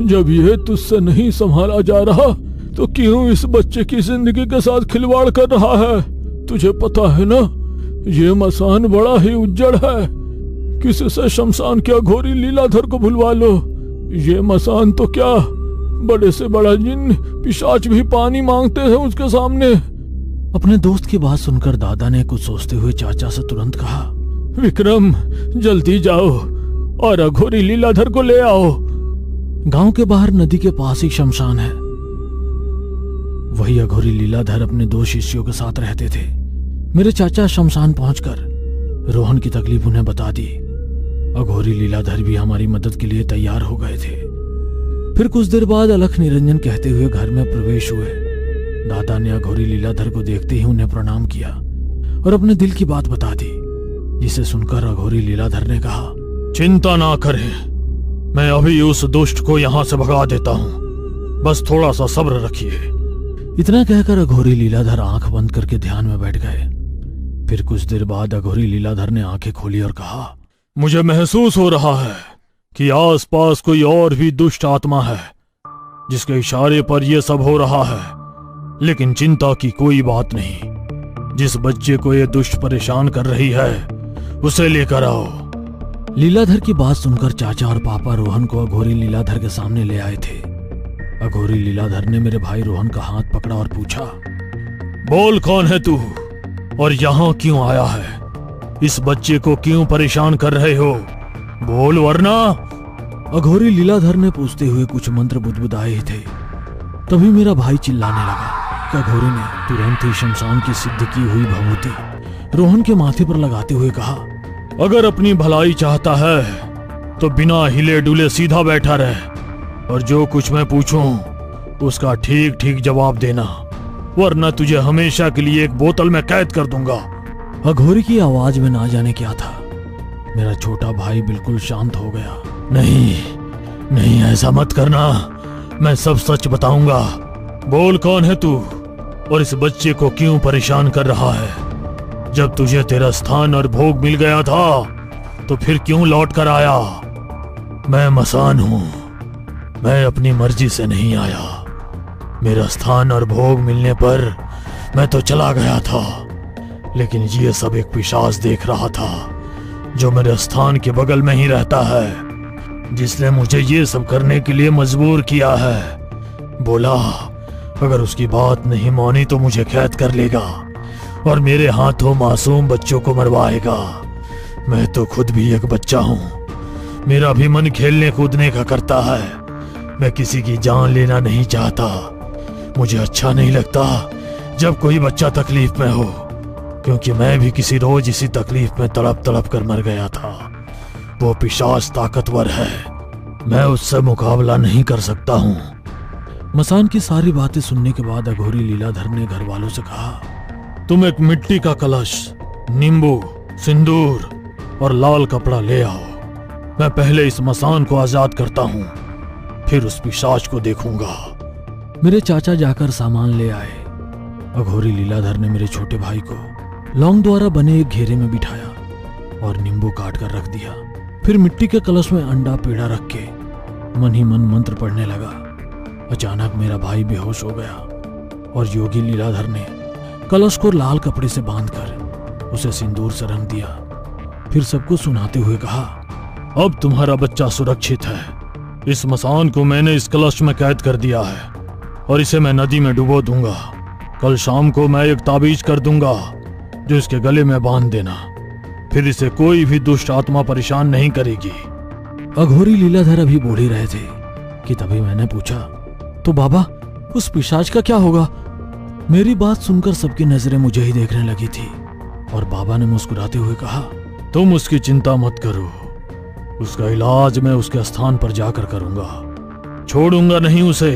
जब ये तुझसे नहीं संभाला जा रहा तो क्यों इस बच्चे की जिंदगी के साथ खिलवाड़ कर रहा है? तुझे पता है ना, ये मसान बड़ा ही उज्जड़ है। किसी से शमशान के अघोरी लीलाधर को भुलवा लो। ये मसान तो क्या, बड़े से बड़ा जिन पिशाच भी पानी मांगते हैं उसके सामने।
अपने दोस्त की बात सुनकर दादा ने कुछ सोचते हुए चाचा से तुरंत कहा,
विक्रम, जल्दी जाओ और अघोरी लीलाधर को ले आओ।
गांव के बाहर नदी के पास ही शमशान है। वही अघोरी लीलाधर अपने 2 शिष्यों के साथ रहते थे। मेरे चाचा शमशान पहुंचकर रोहन की तकलीफ उन्हें बता दी। अघोरी लीलाधर भी हमारी मदद के लिए तैयार हो गए थे। फिर कुछ देर बाद अलख निरंजन कहते हुए घर में प्रवेश हुए। दादा ने अघोरी लीलाधर को देखते ही उन्हें प्रणाम किया और अपने दिल की बात बता दी, जिसे सुनकर अघोरी लीलाधर ने कहा,
चिंता ना करें, मैं अभी उस दुष्ट को यहाँ से भगा देता हूँ, बस थोड़ा सा सब्र रखिए।
इतना कहकर अघोरी लीलाधर आंख बंद करके ध्यान में बैठ गए। फिर कुछ देर बाद अघोरी लीलाधर ने आंखें खोली और कहा,
मुझे महसूस हो रहा है कि आसपास कोई और भी दुष्ट आत्मा है जिसके इशारे पर यह सब हो रहा है, लेकिन चिंता की कोई बात नहीं। जिस बच्चे को यह दुष्ट परेशान कर रही है उसे लेकर आओ।
लीलाधर की बात सुनकर चाचा और पापा रोहन को अघोरी लीलाधर के सामने ले आए थे। अघोरी लीलाधर ने मेरे भाई रोहन का हाथ पकड़ा और पूछा,
बोल कौन है तू और यहाँ क्यों आया है? इस बच्चे को क्यों परेशान कर रहे हो? बोल वरना।
अघोरी लीलाधर ने पूछते हुए कुछ मंत्र बुदबुदाए ही थे। तभी मेरा भाई चिल्लाने लगा कि अघोरी ने तुरंत ही शमशान की सिद्ध की हुई भभूति रोहन के माथे पर लगाते हुए कहा,
अगर अपनी भलाई चाहता है तो बिना हिले डुले सीधा बैठा रहे और जो कुछ मैं पूछूं उसका ठीक ठीक जवाब देना, वरना तुझे हमेशा के लिए एक बोतल में कैद कर दूंगा।
अघोरी की आवाज में ना जाने क्या था। मेरा छोटा भाई बिल्कुल शांत हो गया।
नहीं नहीं, ऐसा मत करना, मैं सब सच बताऊंगा। बोल कौन है तू और इस बच्चे को क्यों परेशान कर रहा है? जब तुझे तेरा स्थान और भोग मिल गया था तो फिर क्यों लौट कर आया? मैं मसान हूं, मैं अपनी मर्जी से नहीं आया। मेरा स्थान और भोग मिलने पर मैं तो चला गया था, लेकिन ये सब एक पिशाच देख रहा था जो मेरे स्थान के बगल में ही रहता है, जिसने मुझे ये सब करने के लिए मजबूर किया है। बोला अगर उसकी बात नहीं मानी तो मुझे कैद कर लेगा और मेरे हाथों मासूम बच्चों को मरवाएगा। मैं तो खुद भी एक बच्चा हूँ, मेरा भी मन खेलने कूदने का करता है। मैं किसी की जान लेना नहीं चाहता। मुझे अच्छा नहीं लगता जब कोई बच्चा तकलीफ में हो, क्योंकि मैं भी किसी रोज इसी तकलीफ में तड़प तड़प कर मर गया था। वो पिशाच ताकतवर है, मैं उससे मुकाबला नहीं कर सकता हूँ।
मसान की सारी बातें सुनने के बाद अघोरी लीलाधर ने घर वालों से कहा,
तुम एक मिट्टी का कलश, नींबू, सिंदूर और लाल कपड़ा ले आओ। मैं पहले इस मसान को आजाद करता हूँ, फिर उस पिशाच को देखूंगा।
मेरे चाचा जाकर सामान ले आए। अघोरी लीलाधर ने मेरे छोटे भाई को लौंग द्वारा बने एक घेरे में बिठाया और नींबू काट कर रख दिया। फिर मिट्टी के कलश में अंडा पेड़ा रख के मन ही मन मंत्र पढ़ने लगा। अचानक मेरा भाई बेहोश हो गया और योगी लीलाधर ने कलश को लाल कपड़े से बांधकर उसे सिंदूर से रंग दिया। फिर सबको सुनाते हुए कहा,
अब तुम्हारा बच्चा सुरक्षित है। इस मसान को मैंने इस कलश में कैद कर दिया है और इसे मैं नदी में डुबो दूंगा। कल शाम को मैं एक ताबीज कर दूंगा जो इसके गले में बांध देना, फिर इसे कोई भी दुष्ट आत्मा परेशान नहीं करेगी।
अघोरी लीलाधर अभी बोल ही रहे थे कि तभी मैंने पूछा, तो बाबा उस पिशाच का क्या होगा? मेरी बात सुनकर सबकी नजरें मुझे ही देखने लगी थी और बाबा ने मुस्कुराते हुए कहा,
तुम उसकी चिंता मत करो, उसका इलाज मैं उसके स्थान पर जाकर करूंगा, छोड़ूंगा नहीं उसे।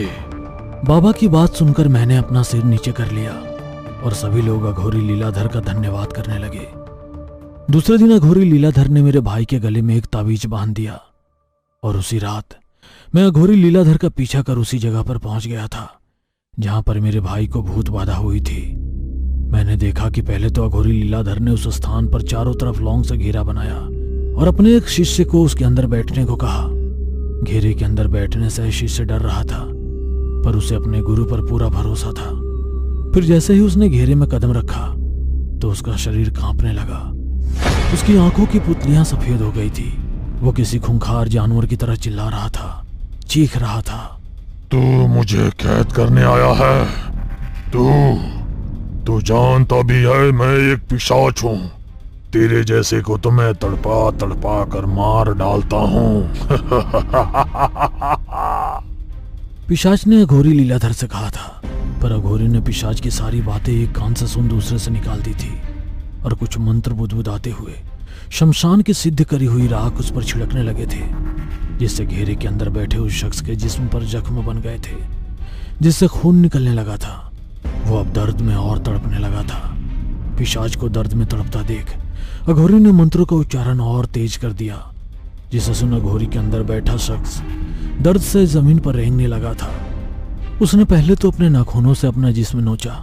बाबा की बात सुनकर मैंने अपना सिर नीचे कर लिया और सभी लोग अघोरी लीलाधर का धन्यवाद करने लगे। दूसरे दिन अघोरी लीलाधर ने मेरे भाई के गले में एक ताबीज बांध दिया और उसी रात मैं अघोरी लीलाधर का पीछा कर उसी जगह पर पहुंच गया था जहां पर मेरे भाई को भूत बाधा हुई थी। मैंने देखा कि पहले तो अघोरी लीलाधर ने उस स्थान पर चारों तरफ लौंग से घेरा बनाया और अपने एक शिष्य को उसके अंदर बैठने को कहा। घेरे के अंदर बैठने से शिष्य डर रहा था, पर उसे अपने गुरु पर पूरा भरोसा था। फिर जैसे ही उसने घेरे में कदम रखा तो उसका शरीर कांपने लगा। उसकी आंखों की पुतलियां सफेद हो गई थी। वो किसी खूंखार जानवर की तरह चिल्ला रहा था, चीख रहा था,
तू मुझे कैद करने आया है? तू जानता भी है मैं एक पिशाच हूँ। तेरे जैसे को तो मैं तड़पा तड़पा कर मार डालता हूँ।
पिशाच ने अघोरी लीलाधर से कहा था, पर अघोरी ने पिशाच की सारी बातें एक कान से सुन दूसरे से निकाल दी थी और कुछ मंत्र बुदबुदाते हुए शमशान की सिद्ध करी हुई राख उस पर छिड़कने लगे थे, जिससे घेरे के अंदर बैठे उस शख्स के जिस्म पर जख्म बन गए थे, जिससे खून निकलने लगा था। वो अब दर्द में और तड़पने लगा था। पिशाच को दर्द में तड़पता देख अघोरी ने मंत्रों का उच्चारण और तेज कर दिया, जिसे सुन अघोरी के अंदर बैठा शख्स दर्द से जमीन पर रेंगने लगा था। उसने पहले तो अपने नाखूनों से अपना जिस्म नोचा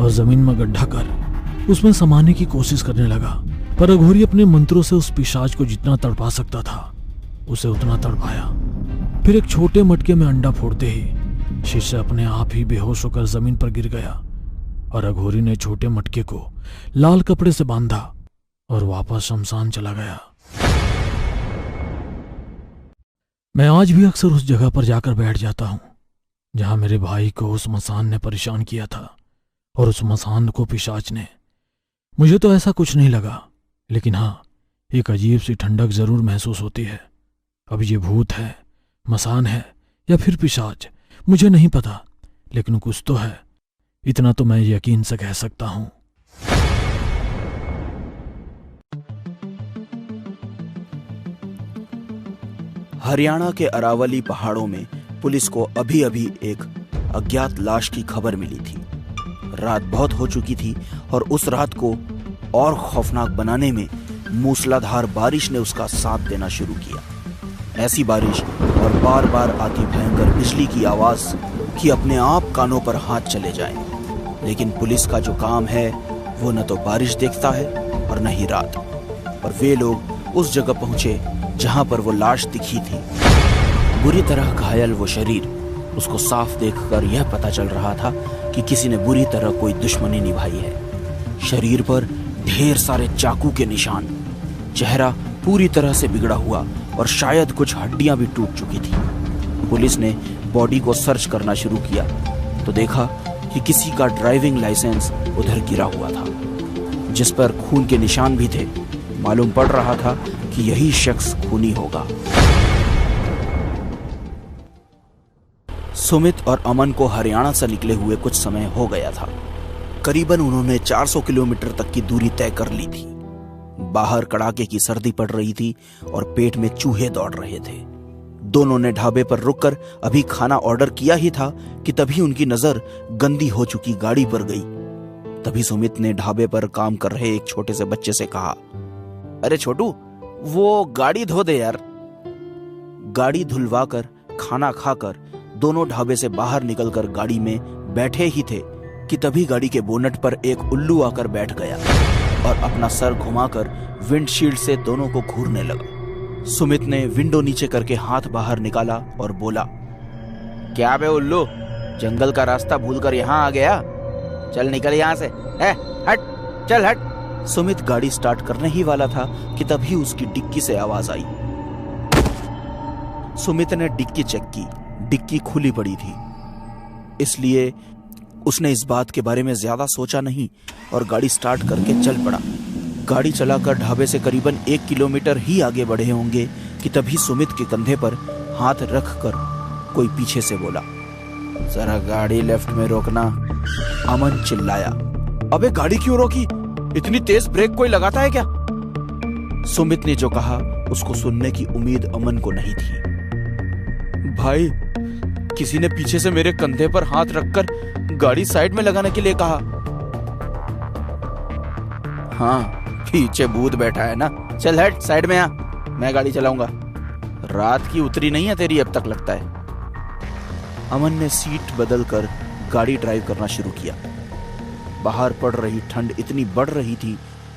और जमीन में गड्ढा कर उसमें समाने की कोशिश करने लगा, पर अघोरी अपने मंत्रों से उस पिशाच को जितना तड़पा सकता था उसे उतना तड़पाया। फिर एक छोटे मटके में अंडा फोड़ते ही शिष्य अपने आप ही बेहोश होकर जमीन पर गिर गया और अघोरी ने छोटे मटके को लाल कपड़े से बांधा और वापस शमशान चला गया। मैं आज भी अक्सर उस जगह पर जाकर बैठ जाता हूं जहां मेरे भाई को उस मसान ने परेशान किया था, और उस मसान को पिशाच ने। मुझे तो ऐसा कुछ नहीं लगा, लेकिन हाँ, एक अजीब सी ठंडक जरूर महसूस होती है। अब ये भूत है, मसान है या फिर पिशाच, मुझे नहीं पता, लेकिन कुछ तो है, इतना तो मैं यकीन से कह सकता हूं।
हरियाणा के अरावली पहाड़ों में पुलिस को अभी अभी एक अज्ञात लाश की खबर मिली थी। रात बहुत हो चुकी थी और उस रात को और खौफनाक बनाने में मूसलाधार बारिश ने उसका साथ देना शुरू किया। ऐसी बारिश और बार बार आती भयंकर बिजली की आवाज कि अपने आप कानों पर हाथ चले जाए। लेकिन पुलिस का जो काम है वो न तो बारिश देखता है और न ही रात। और वे लोग उस जगह पहुंचे जहां पर वो लाश दिखी थी। बुरी तरह घायल वो शरीर, उसको साफ देखकर यह पता चल रहा था कि किसी ने बुरी तरह कोई दुश्मनी निभाई है। शरीर पर ढेर सारे चाकू के निशान, चेहरा पूरी तरह से बिगड़ा हुआ और शायद कुछ हड्डियां भी टूट चुकी थी। पुलिस ने बॉडी को सर्च करना शुरू किया तो देखा कि किसी का ड्राइविंग लाइसेंस उधर गिरा हुआ था, जिस पर खून के निशान भी थे। मालूम पड़ रहा था कि यही शख्स खूनी होगा। सुमित और अमन को हरियाणा से निकले हुए कुछ समय हो गया था। करीबन उन्होंने 400 किलोमीटर तक की दूरी तय कर ली थी। बाहर कड़ाके की सर्दी पड़ रही थी और पेट में चूहे दौड़ रहे थे। दोनों ने ढाबे पर रुककर अभी खाना ऑर्डर किया ही था कि तभी उनकी नजर गंदी हो चुकी गाड़ी पर गई। तभी सुमित ने ढाबे पर काम कर रहे एक छोटे से बच्चे से कहा, अरे छोटू, वो गाड़ी धो दे यार। गाड़ी धुलवाकर खाना खाकर दोनों ढाबे से बाहर निकलकर गाड़ी में बैठे ही थे कि तभी गाड़ी के बोनट पर एक उल्लू आकर बैठ गया और अपना सर घुमाकर विंडशील्ड से दोनों को घूरने लगा। सुमित ने विंडो नीचे करके हाथ बाहर निकाला और बोला, क्या बे उल्लू, जंगल का रास्ता भूलकर यहाँ आ गया? चल निकल यहाँ से, हट, चल हट। सुमित गाड़ी स्टार्ट करने ही वाला था कि तभी उसकी डिक्की से आवाज आई। सुमित ने डिक्की चेक की, डिक्की खुली पड़ी थी, इसलिए उसने इस बात के बारे में ज्यादा सोचा नहीं और गाड़ी स्टार्ट करके चल पड़ा। गाड़ी चलाकर ढाबे से करीबन 1 किलोमीटर ही आगे बढ़े होंगे कि तभी सुमित के कंधे पर हाथ रखकर कोई पीछे से बोला, जरा गाड़ी लेफ्ट में रोकना। अमन चिल्लाया, अबे गाड़ी क्यों रोकी? इतनी तेज ब्रेक कोई लगाता है क्या? सुमित ने जो कहा उसको सुनने की उम्मीद अमन को नहीं थी। भाई, किसी ने पीछे से मेरे कंधे पर हाथ रखकर गाड़ी साइड में लगाने के लिए कहा। हाँ, पीछे भूत बैठा है ना, चल हट, साइड में आ, मैं गाड़ी चलाऊंगा। रात की उतरी नहीं है तेरी अब तक लगता है। अमन ने सीट बदलकर गाड़ी ड्राइव करना शुरू किया। बाहर पड़ रही ठंड इतनी बढ़ रही थी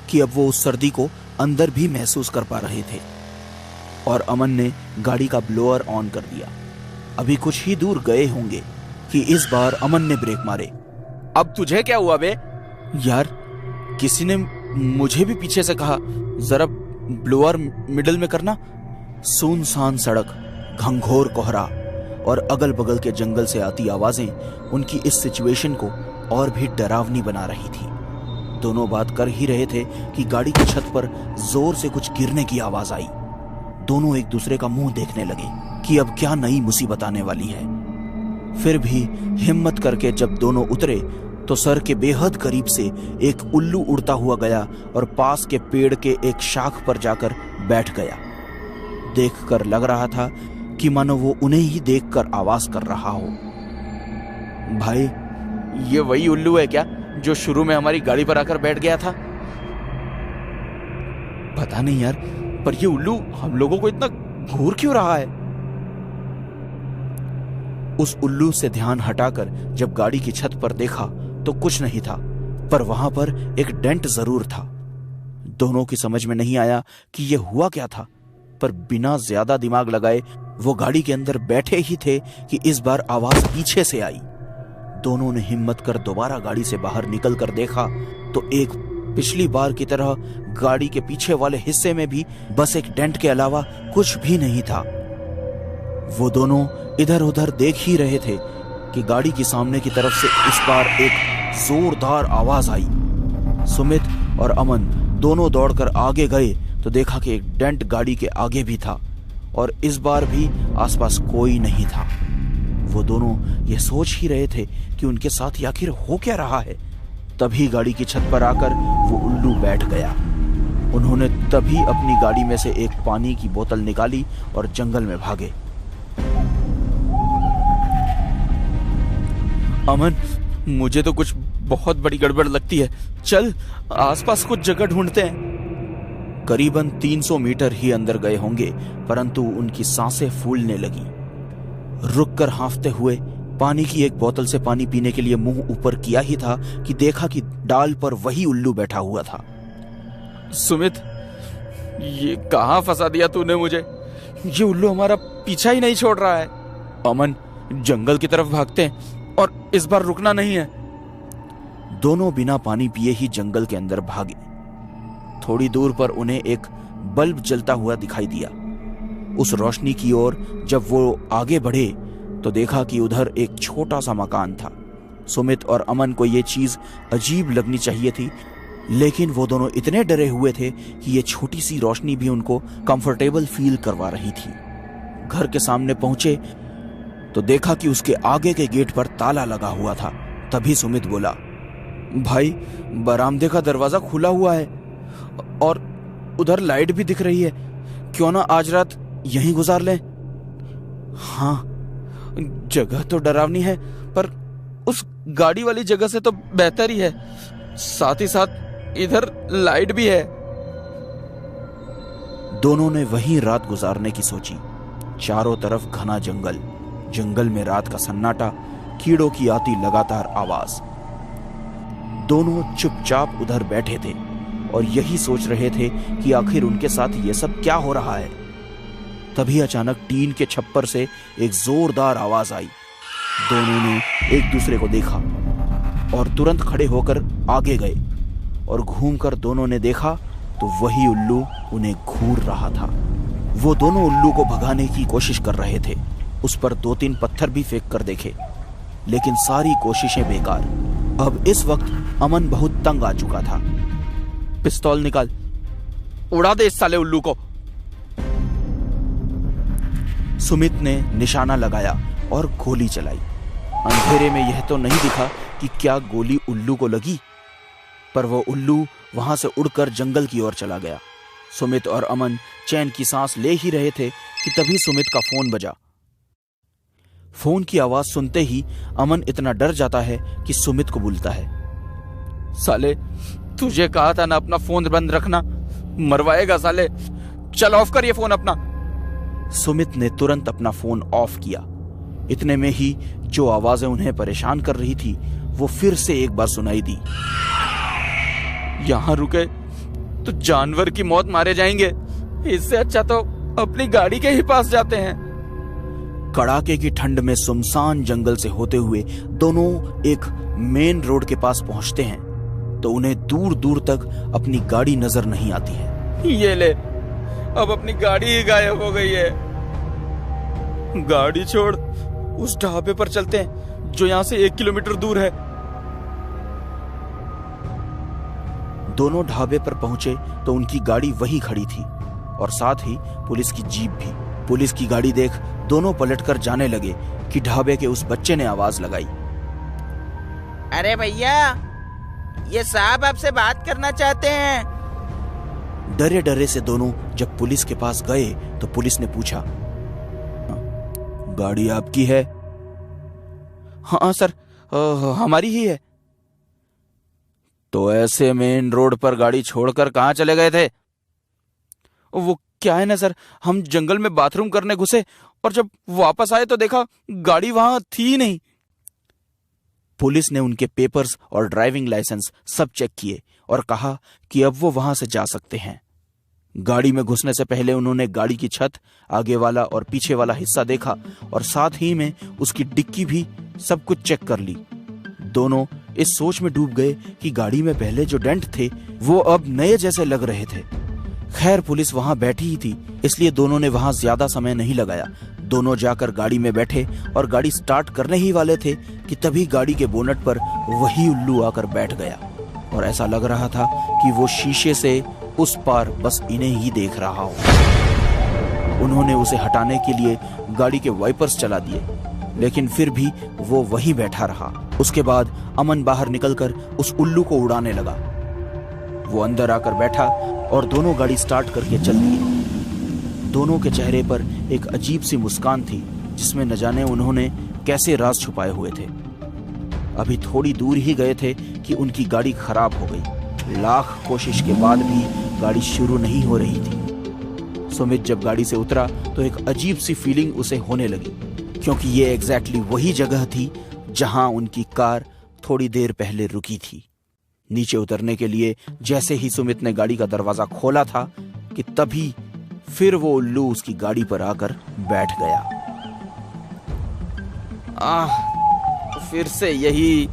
कि अब वो उस सर्दी को अंदर भी महसूस कर पा रहे थे। और अमन ने गाड़ी का ब्लोअर ऑन कर दिया। अभी कुछ ही दूर गए होंगे कि इस बार अमन ने ब्रेक मारे। अब तुझे क्या हुआ बे? यार, किसी ने मुझे भी पीछे से कहा, जरा ब्लोअर मिडल में करना। सुनसान सड़क, घंघोर कोहरा और अगल बगल के जंगल से आती आवाजें उनकी इस सिचुएशन को और भी डरावनी बना रही थी। दोनों बात कर ही रहे थे कि गाड़ी की छत पर जोर से कुछ गिरने की आवाज आई। दोनों एक दूसरे का मुंह देखने लगे कि अब क्या नई मुसीबत आने वाली है। फिर भी हिम्मत करके जब दोनों उतरे तो सर के बेहद करीब से एक उल्लू उड़ता हुआ गया और पास के पेड़ के एक शाख पर जाकर बैठ गया। देखकर लग रहा था कि मानो वो उन्हें ही देखकर आवाज कर रहा हो। भाई, ये वही उल्लू है क्या जो शुरू में हमारी गाड़ी पर आकर बैठ गया था? पता नहीं यार, पर ये उल्लू हम लोगों को इतना घूर क्यों रहा है? उस उल्लू से ध्यान हटाकर जब गाड़ी की छत पर देखा तो कुछ नहीं था, पर वहां पर एक डेंट जरूर था। दोनों की समझ में नहीं आया कि यह हुआ क्या था, पर बिना ज्यादा दिमाग लगाए वो गाड़ी के अंदर बैठे ही थे कि इस बार आवाज पीछे से आई। दोनों ने हिम्मत कर दोबारा गाड़ी से बाहर निकल कर देखा तो एक पिछली बार की तरह गाड़ी के पीछे वाले हिस्से में भी बस एक डेंट के अलावा कुछ भी नहीं था। वो दोनों इधर उधर देख ही रहे थे कि गाड़ी की सामने की तरफ से इस बार एक जोरदार आवाज आई। सुमित और अमन दोनों दौड़कर आगे गए तो देखा कि एक डेंट गाड़ी के आगे भी था और इस बार भी आसपास कोई नहीं था। वो दोनों ये सोच ही रहे थे कि उनके साथ आखिर हो क्या रहा है। तभी गाड़ी की छत पर आकर वो उल्लू बैठ गया। उन्होंने तभी अपनी गाड़ी में से एक पानी की बोतल निकाली और जंगल में भागे। अमन, मुझे तो कुछ बहुत बड़ी गड़बड़ लगती है, चल आसपास कुछ जगह ढूंढते हैं। करीबन 300 मीटर ही अंदर गए होंगे, परंतु उनकी सांसें फूलने लगी। रुककर हांफते हुए पानी की एक बोतल से पानी पीने के लिए मुंह ऊपर किया ही था कि देखा कि डाल पर वही उल्लू बैठा हुआ था। सुमित, ये कहां फंसा दिया तूने मुझे? ये उल्लू हमारा पीछा ही नहीं छोड़ रहा है। अमन, जंगल की तरफ भागते हैं और इस बार रुकना नहीं है। दोनों बिना पानी पिए ही जंगल के अंदर भागे। थोड़ी दूर पर उन्हें एक बल्ब जलता हुआ दिखाई दिया। उस रोशनी की ओर जब वो आगे बढ़े तो देखा कि उधर एक छोटा सा मकान था। सुमित और अमन को ये चीज अजीब लगनी चाहिए थी, लेकिन वो दोनों इतने डरे हुए थे कि ये छोटी सी रोशनी भी उनको कंफर्टेबल फील करवा रही थी। घर के सामने पहुंचे तो देखा कि उसके आगे के गेट पर ताला लगा हुआ था। तभी सुमित बोला, भाई, बरामदे का दरवाजा खुला हुआ है और उधर लाइट भी दिख रही है, क्यों ना आज रात यहीं गुजार लें? हाँ, जगह तो डरावनी है, पर उस गाड़ी वाली जगह से तो बेहतर ही है। साथ ही साथ इधर लाइट भी है। दोनों ने वहीं रात गुजारने की सोची। चारों तरफ घना जंगल, जंगल में रात का सन्नाटा, कीड़ों की आती लगातार आवाज। दोनों चुपचाप उधर बैठे थे और यही सोच रहे थे कि आखिर उनके साथ ये सब क्या हो रहा है। तभी अचानक टीन के छप्पर से एक जोरदार आवाज आई। दोनों ने एक दूसरे को देखा और तुरंत खड़े होकर आगे गए और घूमकर दोनों ने देखा तो वही उल्लू उन्हें घूर रहा था। वो दोनों उल्लू को भगाने की कोशिश कर रहे थे। उस पर 2-3 पत्थर भी फेंक कर देखे, लेकिन सारी कोशिशें बेकार। अब इस वक्त अमन बहुत तंग आ चुका था। पिस्तौल निकाल, उड़ा दे इस साले उल्लू को। सुमित ने निशाना लगाया और गोली चलाई। अंधेरे में यह तो नहीं दिखा कि क्या गोली उल्लू को लगी, पर वो उल्लू वहां से उड़कर जंगल की ओर चला गया। सुमित और अमन चैन की सांस ले ही रहे थे कि तभी सुमित का फोन बजा। फोन की आवाज सुनते ही अमन इतना डर जाता है कि सुमित को बुलाता है। साले, तुझे कहा था ना अपना फोन बंद रखना, मरवाएगा साले, चल ऑफ कर ये फोन अपना। सुमित ने तुरंत अपना फोन ऑफ किया। इतने में ही जो आवाजें उन्हें परेशान कर रही थी वो फिर से एक बार सुनाई दी। यहां रुके तो जानवर की मौत मारे जाएंगे, इससे अच्छा तो अपनी गाड़ी के ही पास जाते हैं। कड़ाके की ठंड में सुनसान जंगल से होते हुए दोनों एक मेन रोड के पास पहुंचते हैं तो उन्हें दूर दूर तक अपनी गाड़ी नजर नहीं आती है। ये ले, अब अपनी गाड़ी ही गायब हो गई है। गाड़ी छोड़, उस ढाबे पर चलते हैं जो यहां से 1 किलोमीटर दूर है। दोनों ढाबे पर पहुंचे तो उनकी गाड़ी वहीं खड़ी थी और साथ ही पुलिस की जीप भी। पुलिस की गाड़ी देख दोनों पलटकर जाने लगे कि ढाबे के उस बच्चे ने आवाज लगाई,
अरे भैया, ये साहब आपसे बात करना चाहते हैं।
डरे डरे से दोनों जब पुलिस के पास गए तो पुलिस ने पूछा, गाड़ी आपकी है? हाँ सर, हमारी ही है। तो ऐसे मेन रोड पर गाड़ी छोड़कर कहां चले गए थे? वो क्या है ना सर, हम जंगल में बाथरूम करने घुसे और जब वापस आए तो देखा गाड़ी वहां थी ही नहीं। पुलिस ने उनके पेपर्स और ड्राइविंग लाइसेंस सब चेक किए और कहा कि अब वो वहां से जा सकते हैं। गाड़ी में घुसने से पहले उन्होंने गाड़ी की छत, आगे वाला और पीछे वाला हिस्सा देखा और साथ ही में उसकी डिक्की भी सब कुछ चेक कर ली। दोनों इस सोच में डूब गए कि गाड़ी में पहले जो डेंट थे वो अब नए जैसे लग रहे थे। खैर पुलिस वहां बैठी ही थी, इसलिए दोनों ने वहां ज्यादा समय नहीं लगाया। दोनों जाकर गाड़ी में बैठे और गाड़ी स्टार्ट करने ही वाले थे कि तभी गाड़ी के बोनट पर वही उल्लू आकर बैठ गया और ऐसा लग रहा था कि वो शीशे से उस पार बस इन्हें ही देख रहा हो। उन्होंने उसे हटाने के लिए गाड़ी के वाइपर्स चला दिए, लेकिन फिर भी वो वहीं बैठा रहा। उसके बाद अमन बाहर निकलकर उस उल्लू को उड़ाने लगा। वो अंदर आकर बैठा और दोनों गाड़ी स्टार्ट करके चल दिए। दोनों के चेहरे पर एक अजीब सी मुस्कान थी जिसमें न जाने उन्होंने कैसे राज छुपाए हुए थे। अभी थोड़ी दूर ही गए थे कि उनकी गाड़ी खराब हो गई। लाख कोशिश के बाद भी गाड़ी शुरू नहीं हो रही थी। सुमित जब गाड़ी से उतरा तो एक अजीब सी फीलिंग उसे होने लगी, क्योंकि ये एग्जैक्टली वही जगह थी जहां उनकी कार थोड़ी देर पहले रुकी थी। नीचे उतरने के लिए जैसे ही सुमित ने गाड़ी का दरवाजा खोला था कि तभी फिर वो उल्लू उसकी गाड़ी पर आकर बैठ गया। फिर से यही।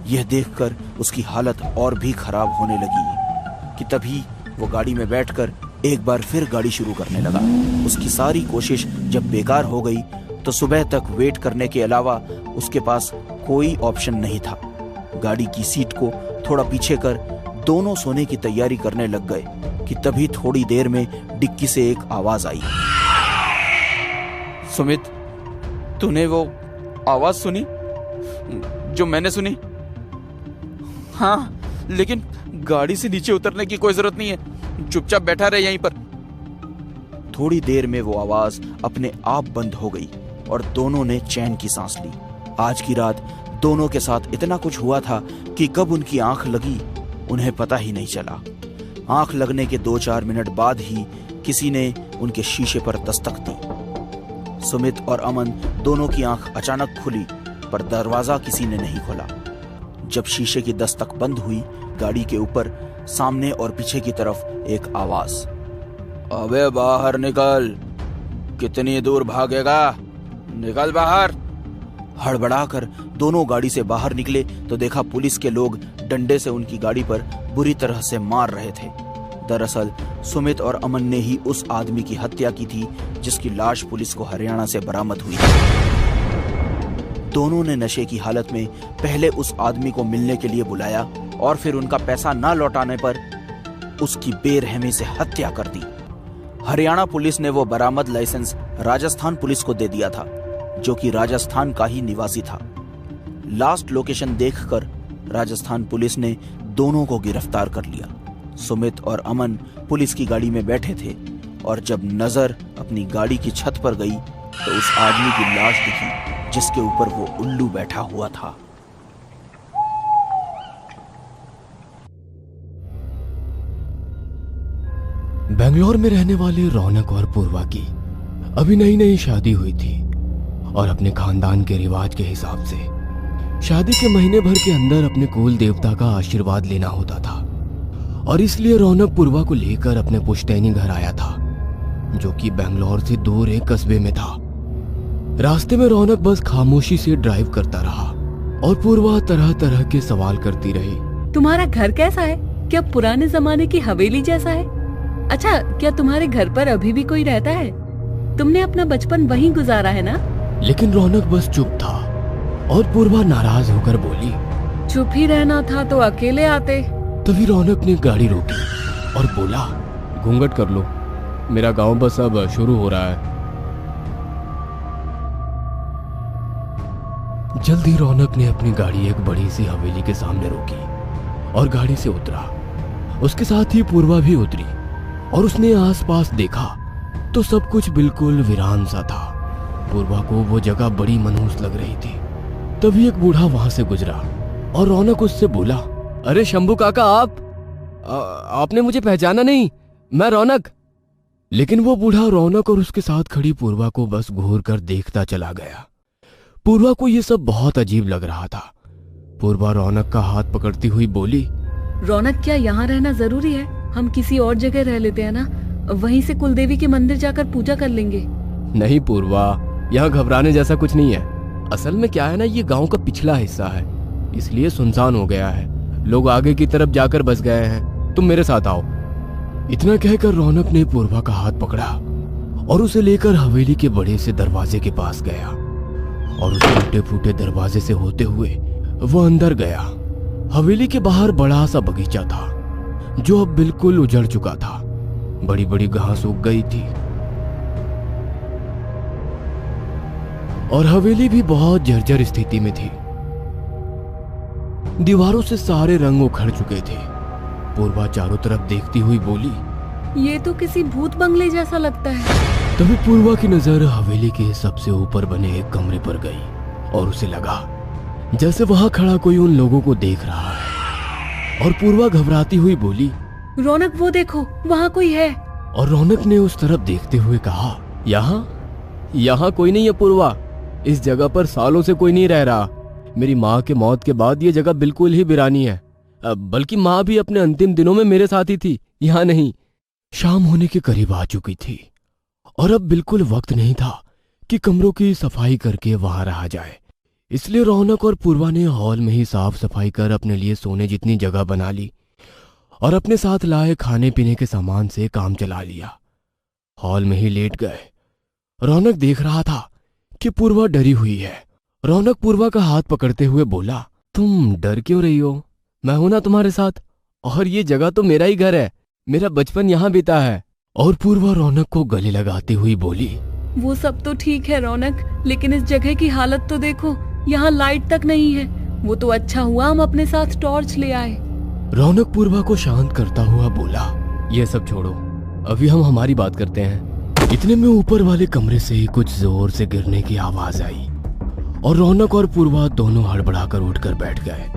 यह देखकर उसकी हालत और भी खराब होने लगी कि तभी वो गाड़ी में बैठकर एक बार फिर गाड़ी शुरू करने लगा। उसकी सारी कोशिश जब बेकार हो गई तो सुबह तक वेट करने के अलावा उसके पास कोई ऑप्शन नहीं था। गाड़ी की सीट को थोड़ा पीछे कर दोनों सोने की तैयारी करने लग गए कि तभी थोड़ी देर में डिक्की से एक आवाज आई। सुमित, तूने वो आवाज सुनी जो मैंने सुनी? हाँ, लेकिन गाड़ी से नीचे उतरने की कोई जरूरत नहीं है, चुपचाप बैठा रहे यहीं पर। थोड़ी देर में वो आवाज अपने आप बंद हो गई और दोनों ने चैन की सांस ली। आज की रात दोनों के साथ इतना कुछ हुआ था कि कब उनकी आंख लगी उन्हें पता ही नहीं चला। आंख लगने के 2-4 मिनट बाद ही किसी ने उनके शीशे पर दस्तक दी। सुमित और अमन दोनों की आंख अचानक खुली, पर दरवाजा किसी ने नहीं खोला। जब शीशे की दस्तक बंद हुई, गाड़ी के ऊपर सामने और पीछे की तरफ एक आवाज, अबे बाहर निकल, कितनी दूर भागेगा, निकल बाहर। हड़बड़ाकर दोनों गाड़ी से बाहर निकले तो देखा पुलिस के लोग डंडे से उनकी गाड़ी पर बुरी तरह से मार रहे थे। दरअसल सुमित और अमन ने ही उस आदमी की हत्या की थी जिसकी लाश पुलिस को हरियाणा से बरामद हुई। दोनों ने नशे की हालत में पहले उस आदमी को मिलने के लिए बुलाया और फिर उनका पैसा ना लौटाने पर उसकी बेरहमी से हत्या कर दी। हरियाणा पुलिस ने वो बरामद लाइसेंस राजस्थान पुलिस को दे दिया था, जो कि राजस्थान का ही निवासी था। लास्ट लोकेशन देखकर राजस्थान पुलिस ने दोनों को गिरफ्तार कर लिया। सुमित और अमन पुलिस की गाड़ी में बैठे थे और जब नजर अपनी गाड़ी की छत पर गई तो उस आदमी की लाश दिखी जिसके ऊपर वो उल्लू बैठा हुआ था।
बेंगलोर में रहने वाले रौनक और पूर्वा की अभी नई नई शादी हुई थी और अपने खानदान के रिवाज के हिसाब से शादी के महीने भर के अंदर अपने कुल देवता का आशीर्वाद लेना होता था और इसलिए रौनक पूर्वा को लेकर अपने पुश्तैनी घर आया था, जो कि बेंगलोर से दूर एक कस्बे में था। रास्ते में रौनक बस खामोशी से ड्राइव करता रहा और पूर्वा तरह तरह के सवाल करती रही।
तुम्हारा घर कैसा है? क्या पुराने जमाने की हवेली जैसा है? अच्छा, क्या तुम्हारे घर पर अभी भी कोई रहता है? तुमने अपना बचपन वहीं गुजारा है ना?
लेकिन रौनक बस चुप था और पूर्वा नाराज होकर बोली,
चुप ही रहना था तो अकेले आते।
तभी रौनक ने गाड़ी रोकी और बोला, घूंघट कर लो, मेरा गांव बस अब शुरू हो रहा है। जल्दी रौनक ने अपनी गाड़ी एक बड़ी सी हवेली के सामने रोकी और गाड़ी से उतरा। उसके साथ ही पूर्वा भी उतरी और उसने आसपास देखा तो सब कुछ बिल्कुल वीरान सा था। पूर्वा को वो जगह बड़ी मनहूस लग रही थी। तभी एक बूढ़ा वहां से गुजरा और रौनक उससे बोला, अरे शंभू काका, आपने मुझे पहचाना नहीं? मैं रौनक। लेकिन वो बूढ़ा रौनक और उसके साथ खड़ी पूर्वा को बस घूर कर देखता चला गया। पूर्वा को ये सब बहुत अजीब लग रहा था। पूर्वा रौनक का हाथ पकड़ती हुई बोली,
रौनक, क्या यहाँ रहना जरूरी है? हम किसी और जगह रह लेते हैं ना, वहीं से कुलदेवी के मंदिर जाकर पूजा कर लेंगे।
नहीं पूर्वा, यहाँ घबराने जैसा कुछ नहीं है। असल में क्या है ना, ये गांव का पिछला हिस्सा है, इसलिए सुनसान हो गया है। लोग आगे की तरफ जाकर बस गए हैं। तुम मेरे साथ आओ। इतना कहकर रौनक ने पूर्वा का हाथ पकड़ा और उसे लेकर हवेली के बड़े से दरवाजे के पास गया और उस टूटे फूटे दरवाजे से होते हुए वो अंदर गया। हवेली के बाहर बड़ा सा बगीचा था जो अब बिल्कुल उजड़ चुका था। बड़ी बड़ी घास उग गई थी और हवेली भी बहुत जर्जर स्थिति में थी। दीवारों से सारे रंग उखड़ चुके थे। पूर्वा चारों तरफ देखती हुई बोली,
ये तो किसी भूत बंगले जैसा लगता है।
तभी पूर्वा की नजर हवेली के सबसे ऊपर बने एक कमरे पर गई और उसे लगा जैसे वहां खड़ा कोई उन लोगों को देख रहा है। और पूर्वा घबराती हुई बोली,
रौनक, वो देखो, वहाँ कोई है।
और रौनक ने उस तरफ देखते हुए कहा, यहाँ कोई नहीं है पूर्वा। इस जगह पर सालों से कोई नहीं रह रहा। मेरी माँ के मौत के बाद ये जगह बिल्कुल ही वीरानी है। बल्कि माँ भी अपने अंतिम दिनों में मेरे साथ ही थी, यहाँ नहीं। शाम होने के करीब आ चुकी थी और अब बिल्कुल वक्त नहीं था कि कमरों की सफाई करके वहां रहा जाए। इसलिए रौनक और पूर्वा ने हॉल में ही साफ सफाई कर अपने लिए सोने जितनी जगह बना ली और अपने साथ लाए खाने पीने के सामान से काम चला लिया। हॉल में ही लेट गए। रौनक देख रहा था कि पूर्वा डरी हुई है। रौनक पूर्वा का हाथ पकड़ते हुए बोला, तुम डर क्यों रही हो? मैं हूं ना तुम्हारे साथ, और ये जगह तो मेरा ही घर है। मेरा बचपन यहाँ बीता है। और पूर्वा रौनक को गले लगाती हुई बोली,
वो सब तो ठीक है रौनक, लेकिन इस जगह की हालत तो देखो, यहाँ लाइट तक नहीं है। वो तो अच्छा हुआ हम अपने साथ टॉर्च ले आए।
रौनक पूर्वा को शांत करता हुआ बोला, ये सब छोड़ो, अभी हम हमारी बात करते हैं। इतने में ऊपर वाले कमरे से कुछ जोर से गिरने की आवाज आई और रौनक और पूर्वा दोनों हड़बड़ाकर उठकर बैठ गए।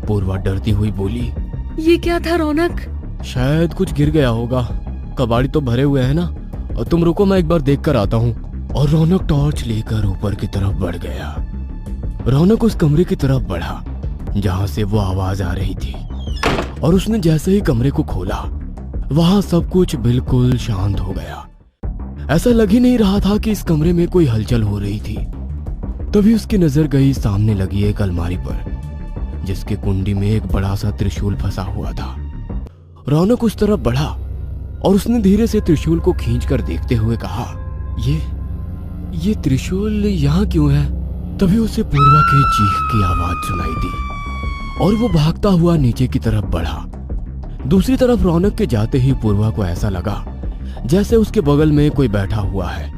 पूर्वा डरती हुई बोली,
ये क्या था रौनक?
शायद कुछ गिर गया होगा। कबाड़ी तो भरे हुए हैं ना। और तुम रुको, मैं एक बार देख कर आता हूँ। और रौनक टॉर्च लेकर ऊपर की तरफ बढ़ गया। रौनक उस कमरे की तरफ बढ़ा जहां से वो आवाज आ रही थी और उसने जैसे ही कमरे को खोला वहां सब कुछ बिल्कुल शांत हो गया। ऐसा लग ही नहीं रहा था कि इस कमरे में कोई हलचल हो रही थी। तभी उसकी नजर गई सामने लगी एक अलमारी पर जिसके कुंडी में एक बड़ा सा त्रिशूल फंसा हुआ था। रौनक उस तरफ बढ़ा और उसने धीरे से त्रिशूल को खींचकर देखते हुए कहा, ये त्रिशूल यहाँ क्यों है? तभी उसे पूर्वा की चीख की आवाज सुनाई दी और वो भागता हुआ नीचे की तरफ बढ़ा। दूसरी तरफ रौनक के जाते ही पूर्वा को ऐसा लगा जैसे उसके बगल में कोई बैठा हुआ है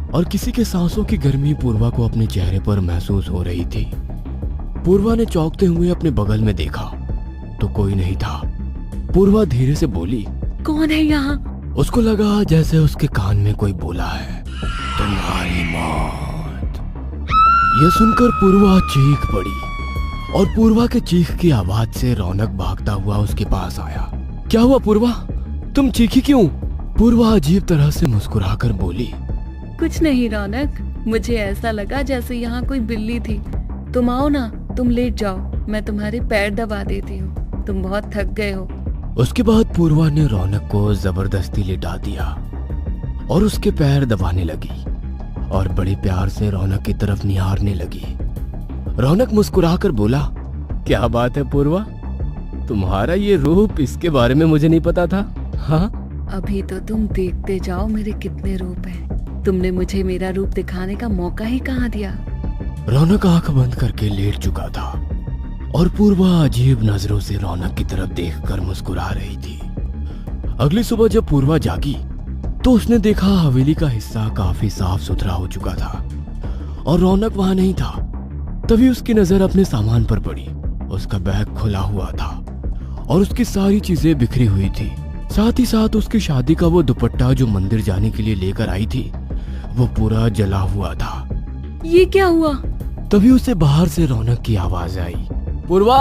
और किसी के सांसों की गर्मी पूर्वा को अपने चेहरे पर महसूस हो रही थी। पूर्वा ने चौंकते हुए अपने बगल में देखा तो कोई नहीं था। पूर्वा धीरे से बोली,
कौन है यहाँ?
उसको लगा जैसे उसके कान में कोई बोला है, तुम्हारी मौत। यह सुनकर पूर्वा चीख पड़ी और पूर्वा के चीख की आवाज से रौनक भागता हुआ उसके पास आया। क्या हुआ पूर्वा, तुम चीखी क्यों? पूर्वा अजीब तरह से मुस्कुराकर बोली,
कुछ नहीं रौनक, मुझे ऐसा लगा जैसे यहाँ कोई बिल्ली थी। तुम आओ ना, तुम लेट जाओ, मैं तुम्हारे पैर दबा देती हूँ, तुम बहुत थक गए हो।
उसके बाद पूर्वा ने रौनक को जबरदस्ती लिटा दिया और उसके पैर दबाने लगी और बड़े प्यार से रौनक की तरफ निहारने लगी। रौनक मुस्कुराकर बोला, क्या बात है पूर्वा, तुम्हारा ये रूप, इसके बारे में मुझे नहीं पता था। हाँ,
अभी तो तुम देखते जाओ मेरे कितने रूप हैं। तुमने मुझे मेरा रूप दिखाने का मौका ही कहाँ दिया।
रौनक आंख बंद करके लेट चुका था और पूर्वा अजीब नजरों से रौनक की तरफ देखकर मुस्कुरा रही थी। अगली सुबह जब पूर्वा जागी तो उसने देखा हवेली का हिस्सा काफी साफ सुथरा हो चुका था और रौनक वहां नहीं था। तभी उसकी नजर अपने सामान पर पड़ी। उसका बैग खुला हुआ था और उसकी सारी चीजें बिखरी हुई थी। साथ ही साथ उसकी शादी का वो दुपट्टा जो मंदिर जाने के लिए लेकर आई थी, वो पूरा जला हुआ था।
ये क्या हुआ?
तभी उसे बाहर से रौनक की आवाज आई। पूर्वा,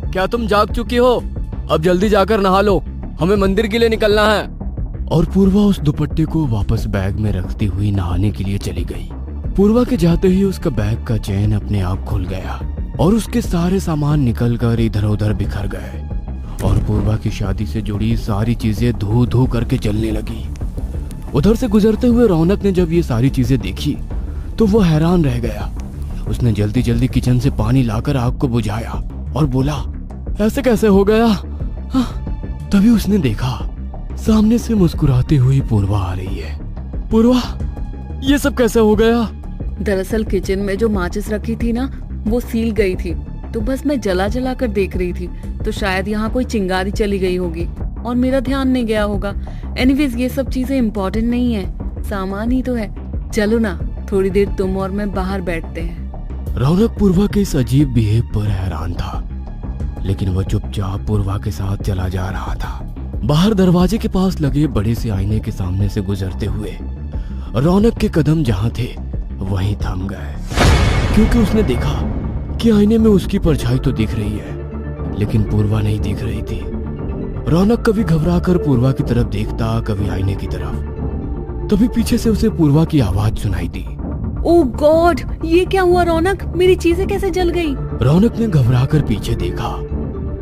क्या तुम जाग चुकी हो? अब जल्दी जाकर नहा लो, हमें मंदिर के लिए निकलना है। और पूर्वा उस दुपट्टे को वापस बैग में रखती हुई नहाने के लिए चली गई। पूर्वा के जाते ही उसका बैग का चैन अपने आप खुल गया और उसके सारे सामान निकलकर इधर उधर बिखर गए और पूर्वा की शादी से जुड़ी सारी चीजें धू धू करके जलने लगी। उधर से गुजरते हुए रौनक ने जब ये सारी चीजें देखी तो वो हैरान रह गया। उसने जल्दी जल्दी किचन से पानी लाकर आग को बुझाया और बोला, ऐसे कैसे हो गया? तभी उसने देखा सामने से मुस्कुराती हुई पूर्वा आ रही है। पूर्वा, ये सब कैसे हो गया?
दरअसल किचन में जो माचिस रखी थी ना, वो सील गई थी, तो बस मैं जला जला कर देख रही थी, तो शायद यहाँ कोई चिंगारी चली गई होगी और मेरा ध्यान नहीं गया होगा। एनीवेज ये सब चीजें इम्पोर्टेंट नहीं है, सामान ही तो है। चलो ना, थोड़ी देर तुम और मैं बाहर बैठते हैं।
रौनक पूर्वा के इस अजीब बिहेव पर हैरान था, लेकिन वह चुपचाप पूर्वा के साथ चला जा रहा था। बाहर दरवाजे के पास लगे बड़े से आईने के सामने से गुजरते हुए रौनक के कदम जहां थे वहीं थम गए, क्योंकि उसने देखा कि आईने में उसकी परछाई तो दिख रही है, लेकिन पूर्वा नहीं दिख रही थी। रौनक कभी घबराकर पूर्वा की तरफ देखता, कभी आईने की तरफ। तभी पीछे से उसे पूर्वा की आवाज सुनाई दी।
ओह गॉड, ये क्या हुआ रौनक? मेरी चीजें कैसे जल गई?
रौनक ने घबराकर पीछे देखा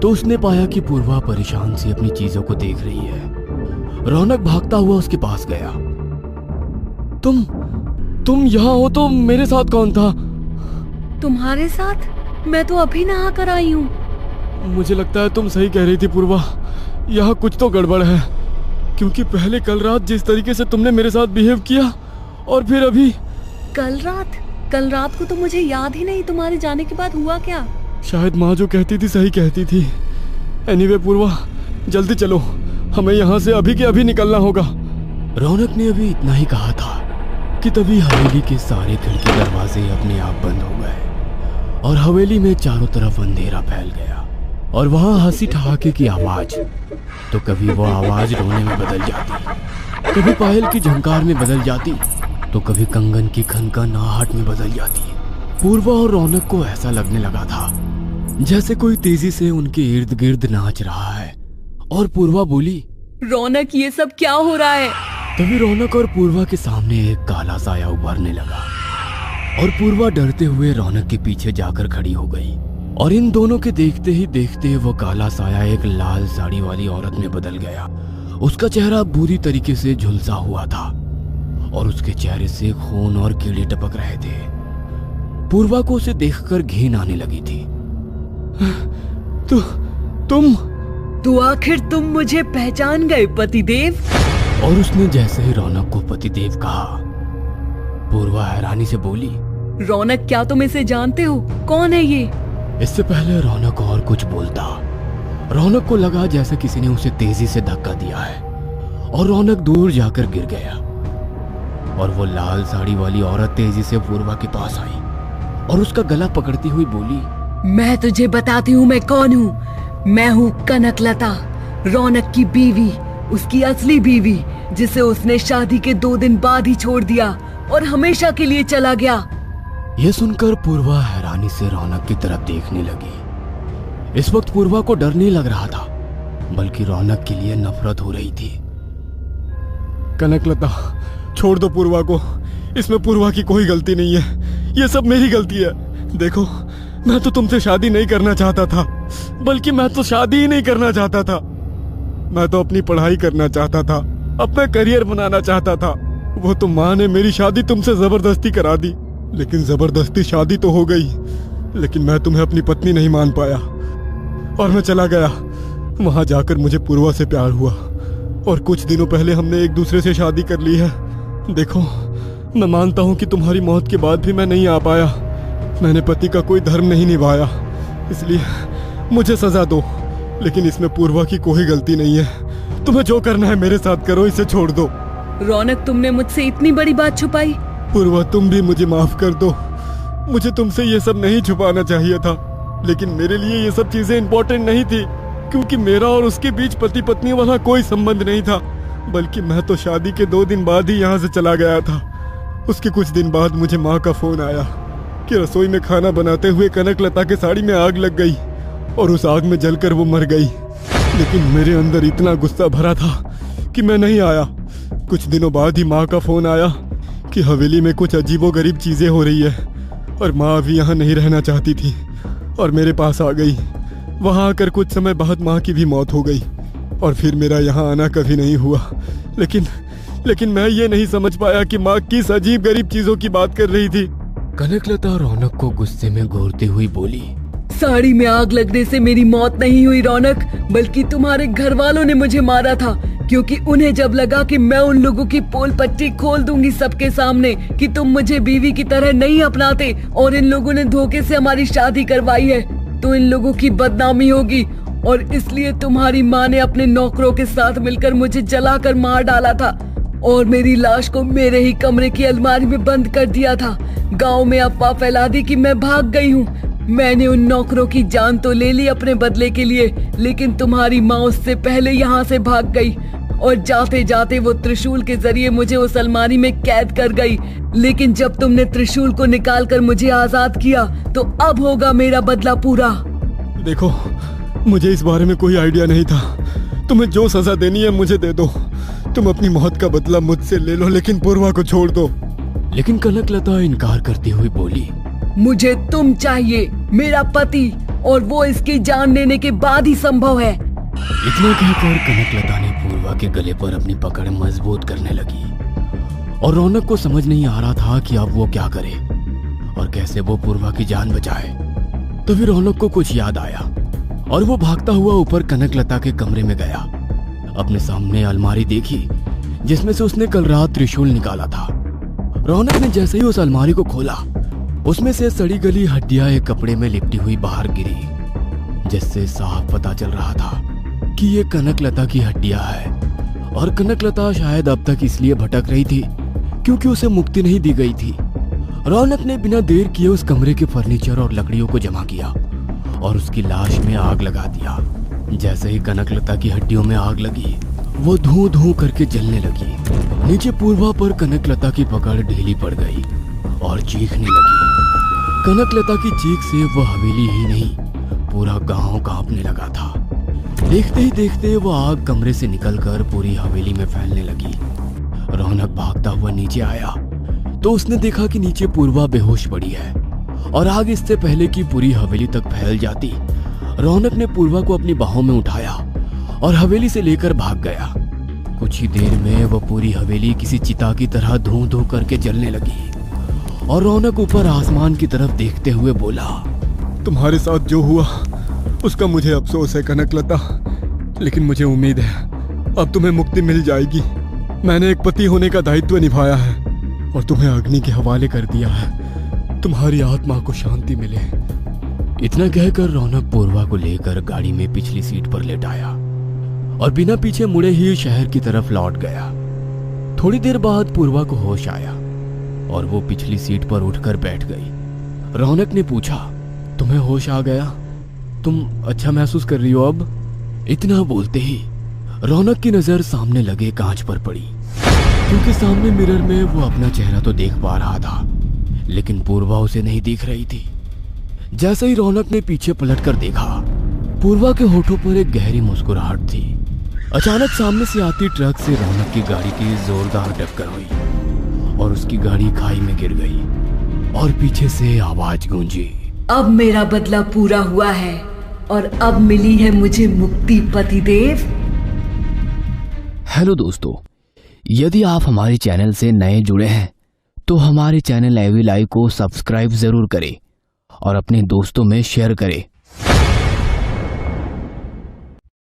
तो उसने पाया कि पूर्वा परेशान सी अपनी चीजों को देख रही है। रौनक भागता हुआ उसके पास गया। तुम यहाँ हो तो मेरे साथ कौन था?
तुम्हारे साथ? मैं तो अभी नहा कर आई हूँ।
मुझे लगता है तुम सही कह रही थी पूर्वा, यहाँ कुछ तो गड़बड़ है, क्योंकि पहले कल रात जिस तरीके से तुमने मेरे साथ बिहेव किया और फिर अभी।
कल रात को तो मुझे याद ही नहीं। तुम्हारे जाने के बाद हुआ क्या?
शायद माँ जो कहती थी सही कहती थी। एनीवे पूर्वा, जल्दी चलो, हमें यहाँ से अभी के अभी निकलना होगा। रौनक ने अभी इतना ही कहा था कि तभी हवेली के सारे खिड़की दरवाजे अपने आप बंद हो गए और हवेली में चारों तरफ अंधेरा फैल गया और वहाँ हंसी ठहाके की आवाज, तो कभी वो आवाज रोने में बदल जाती, कभी पायल की झंकार में बदल जाती, तो कभी कंगन की खनखन आहट में बदल जाती। पूर्वा और रौनक को ऐसा लगने लगा था जैसे कोई तेजी से उनके इर्द गिर्द नाच रहा है। और पूर्वा बोली,
रौनक, ये सब क्या हो रहा है?
तभी रौनक और पूर्वा के सामने एक काला साया उभरने लगा और पूर्वा डरते हुए रौनक के पीछे जाकर खड़ी हो गई और इन दोनों के देखते ही देखते वो काला साया एक लाल साड़ी वाली औरत में बदल गया। उसका चेहरा बुरी तरीके से झुलसा हुआ था और उसके चेहरे से खून और कीड़े टपक रहे थे। पूर्वा को उसे देखकर घिन आने लगी थी।
तो आखिर तुम मुझे पहचान गए पतिदेव?
और उसने जैसे ही रौनक को पतिदेव कहा, पूर्वा हैरानी से बोली,
रौनक, क्या तुम इसे जानते हो? कौन है ये?
इससे पहले रौनक और कुछ बोलता, रौनक को लगा जैसे किसी ने उसे तेजी से धक्का दिया है और रौनक दूर जाकर गिर गया। और वो लाल साड़ी वाली औरत तेजी से पूर्वा के पास आई और उसका गला पकड़ती हुई बोली,
मैं तुझे बताती हूँ मैं कौन हूँ। मैं हूँ कनकलता, रौनक की बीवी, उसकी असली बीवी, जिसे उसने शादी के 2 दिन बाद ही छोड़ दिया और हमेशा के लिए चला गया।
यह सुनकर पूर्वा हैरानी से रौनक की तरफ देखने लगी। इस वक्त पूर्वा को डर नहीं लग रहा था, बल्कि रौनक के लिए नफरत हो रही थी।
कनकलता, छोड़ दो पूर्वा को, इसमें पूर्वा की कोई गलती नहीं है, ये सब मेरी गलती है। देखो, मैं तो तुमसे शादी नहीं करना चाहता था, बल्कि मैं तो शादी ही नहीं करना चाहता था। मैं तो अपनी पढ़ाई करना चाहता था, अपना करियर बनाना चाहता था। वो तो माँ ने मेरी शादी तुमसे जबरदस्ती करा दी, लेकिन जबरदस्ती शादी तो हो गई, लेकिन मैं तुम्हें अपनी पत्नी नहीं मान पाया और मैं चला गया। वहां जाकर मुझे पूर्वा से प्यार हुआ और कुछ दिनों पहले हमने एक दूसरे से शादी कर ली है। देखो, मैं मानता हूँ कि तुम्हारी मौत के बाद भी मैं नहीं आ पाया, मैंने पति का कोई धर्म नहीं निभाया, इसलिए मुझे सजा दो, लेकिन इसमें पूर्वा की कोई गलती नहीं है। तुम्हें जो करना है मेरे साथ करो, इसे छोड़ दो।
रौनक, तुमने मुझसे इतनी बड़ी बात छुपाई।
पूर्वा, तुम भी मुझे माफ कर दो। मुझे तुमसे ये सब नहीं छुपाना चाहिए था, लेकिन मेरे लिए ये सब चीजें इंपॉर्टेंट नहीं थी, क्योंकि मेरा और उसके बीच पति पत्नी वाला कोई संबंध नहीं था, बल्कि मैं तो शादी के 2 दिन बाद ही यहाँ से चला गया था। उसके कुछ दिन बाद मुझे माँ का फोन आया कि रसोई में खाना बनाते हुए कनकलता के साड़ी में आग लग गई और उस आग में जलकर वो मर गई। लेकिन मेरे अंदर इतना गुस्सा भरा था कि मैं नहीं आया। कुछ दिनों बाद ही माँ का फोन आया कि हवेली में कुछ अजीबोगरीब चीजें हो रही है और माँ अभी यहाँ नहीं रहना चाहती थी और मेरे पास आ गई। वहाँ आकर कुछ समय बाद माँ की भी मौत हो गई और फिर मेरा यहाँ आना कभी नहीं हुआ। लेकिन मैं ये नहीं समझ पाया कि माँ किस अजीब गरीब चीजों की बात कर रही थी।
कनकलता रौनक को गुस्से में घूरते हुई बोली,
साड़ी में आग लगने से मेरी मौत नहीं हुई रौनक, बल्कि तुम्हारे घर वालों ने मुझे मारा था, क्योंकि उन्हें जब लगा कि मैं उन लोगों की पोल पट्टी खोल दूंगी सबके सामने कि तुम मुझे बीवी की तरह नहीं अपनाते और इन लोगों ने धोखे से हमारी शादी करवाई है, तो इन लोगों की बदनामी होगी, और इसलिए तुम्हारी माँ ने अपने नौकरों के साथ मिलकर मुझे जलाकर मार डाला था और मेरी लाश को मेरे ही कमरे की अलमारी में बंद कर दिया था। गांव में अफवाह फैला दी कि मैं भाग गई हूँ। मैंने उन नौकरों की जान तो ले ली अपने बदले के लिए, लेकिन तुम्हारी माँ उससे पहले यहाँ से भाग गई और जाते जाते वो त्रिशूल के जरिए मुझे उस अलमारी में कैद कर गई। लेकिन जब तुमने त्रिशूल को निकाल कर मुझे आजाद किया तो अब होगा मेरा बदला पूरा।
देखो, मुझे इस बारे में कोई आइडिया नहीं था। तुम्हें जो सजा देनी है मुझे दे दो। तुम अपनी मौत का बदला मुझसे ले लो, लेकिन पूर्वा को छोड़ दो।
लेकिन कनकलता इनकार करती हुई बोली,
मुझे तुम चाहिए, मेरा पति, और वो इसकी जान लेने के बाद ही संभव है।
इतना कहकर कनकलता ने पूर्वा के गले पर अपनी पकड़ मजबूत करने लगी और रौनक को समझ नहीं आ रहा था कि अब वो क्या करे और कैसे वो पूर्वा की जान बचाए। तभी रौनक को कुछ याद आया और वो भागता हुआ ऊपर कनकलता के कमरे में गया। अपने सामने अलमारी देखी जिसमें से उसने कल रात त्रिशूल निकाला था। रौनक ने जैसे ही उस अलमारी को खोला, उसमें से सड़ी गली हड्डियां एक कपड़े में लिपटी हुई बाहर गिरी, जिससे साफ पता चल रहा था कि ये कनकलता की हड्डियां है और कनकलता शायद अब तक इसलिए भटक रही थी क्योंकि उसे मुक्ति नहीं दी गई थी। रौनक ने बिना देर किए उस कमरे के फर्नीचर और लकड़ियों को जमा किया और उसकी लाश में आग लगा दिया। जैसे ही कनकलता की हड्डियों में आग लगी, वो धूं धूं करके जलने लगी। नीचे पूर्वा पर कनकलता की पकड़ ढीली पड़ गई और चीखने लगी। कनकलता की चीख से वो हवेली ही नहीं, पूरा गांव कांपने लगा था। देखते ही देखते वो आग कमरे से निकलकर पूरी हवेली में फैलने लगी। रौनक भागता हुआ नीचे आया तो उसने देखा कि नीचे पूर्वा बेहोश पड़ी है और आग इससे पहले कि पूरी हवेली तक फैल जाती, रौनक ने पूर्वा को अपनी बाहों में उठाया और हवेली से लेकर भाग गया। कुछ ही देर में वो पूरी हवेली किसी चिता की तरह धूं धूं करके जलने लगी और रौनक ऊपर आसमान की तरफ देखते हुए बोला,
तुम्हारे साथ जो हुआ उसका मुझे अफसोस है कनकलता, लेकिन मुझे उम्मीद है अब तुम्हें मुक्ति मिल जाएगी। मैंने एक पति होने का दायित्व निभाया है और तुम्हें अग्नि के हवाले कर दिया है। तुम्हारी आत्मा को शांति मिले।
इतना कहकर रौनक पूर्वा को लेकर गाड़ी में पिछली सीट पर लेटाया और बिना पीछे मुड़े ही शहर की तरफ लौट गया। थोड़ी देर बाद पूर्वा को होश आया और वो पिछली सीट पर उठकर बैठ गई। रौनक ने पूछा, तुम्हें होश आ गया? तुम अच्छा महसूस कर रही हो अब? इतना बोलते ही रौनक की नजर सामने लगे कांच पर पड़ी, क्योंकि सामने मिरर में वो अपना चेहरा तो देख पा रहा था, लेकिन पूर्वा उसे नहीं दिख रही थी। जैसे ही रौनक ने पीछे पलटकर देखा, पूर्वा के होठों पर एक गहरी मुस्कुराहट थी। अचानक सामने से आती ट्रक से रौनक की गाड़ी की जोरदार टक्कर हुई और उसकी गाड़ी खाई में गिर गई और पीछे से आवाज गूंजी,
अब मेरा बदला पूरा हुआ है और अब मिली है मुझे मुक्ति पतिदेव।
हेलो दोस्तों, यदि आप हमारे चैनल से नए जुड़े हैं तो हमारे चैनल एवी लाइव को सब्सक्राइब जरूर करें और अपने दोस्तों में शेयर करें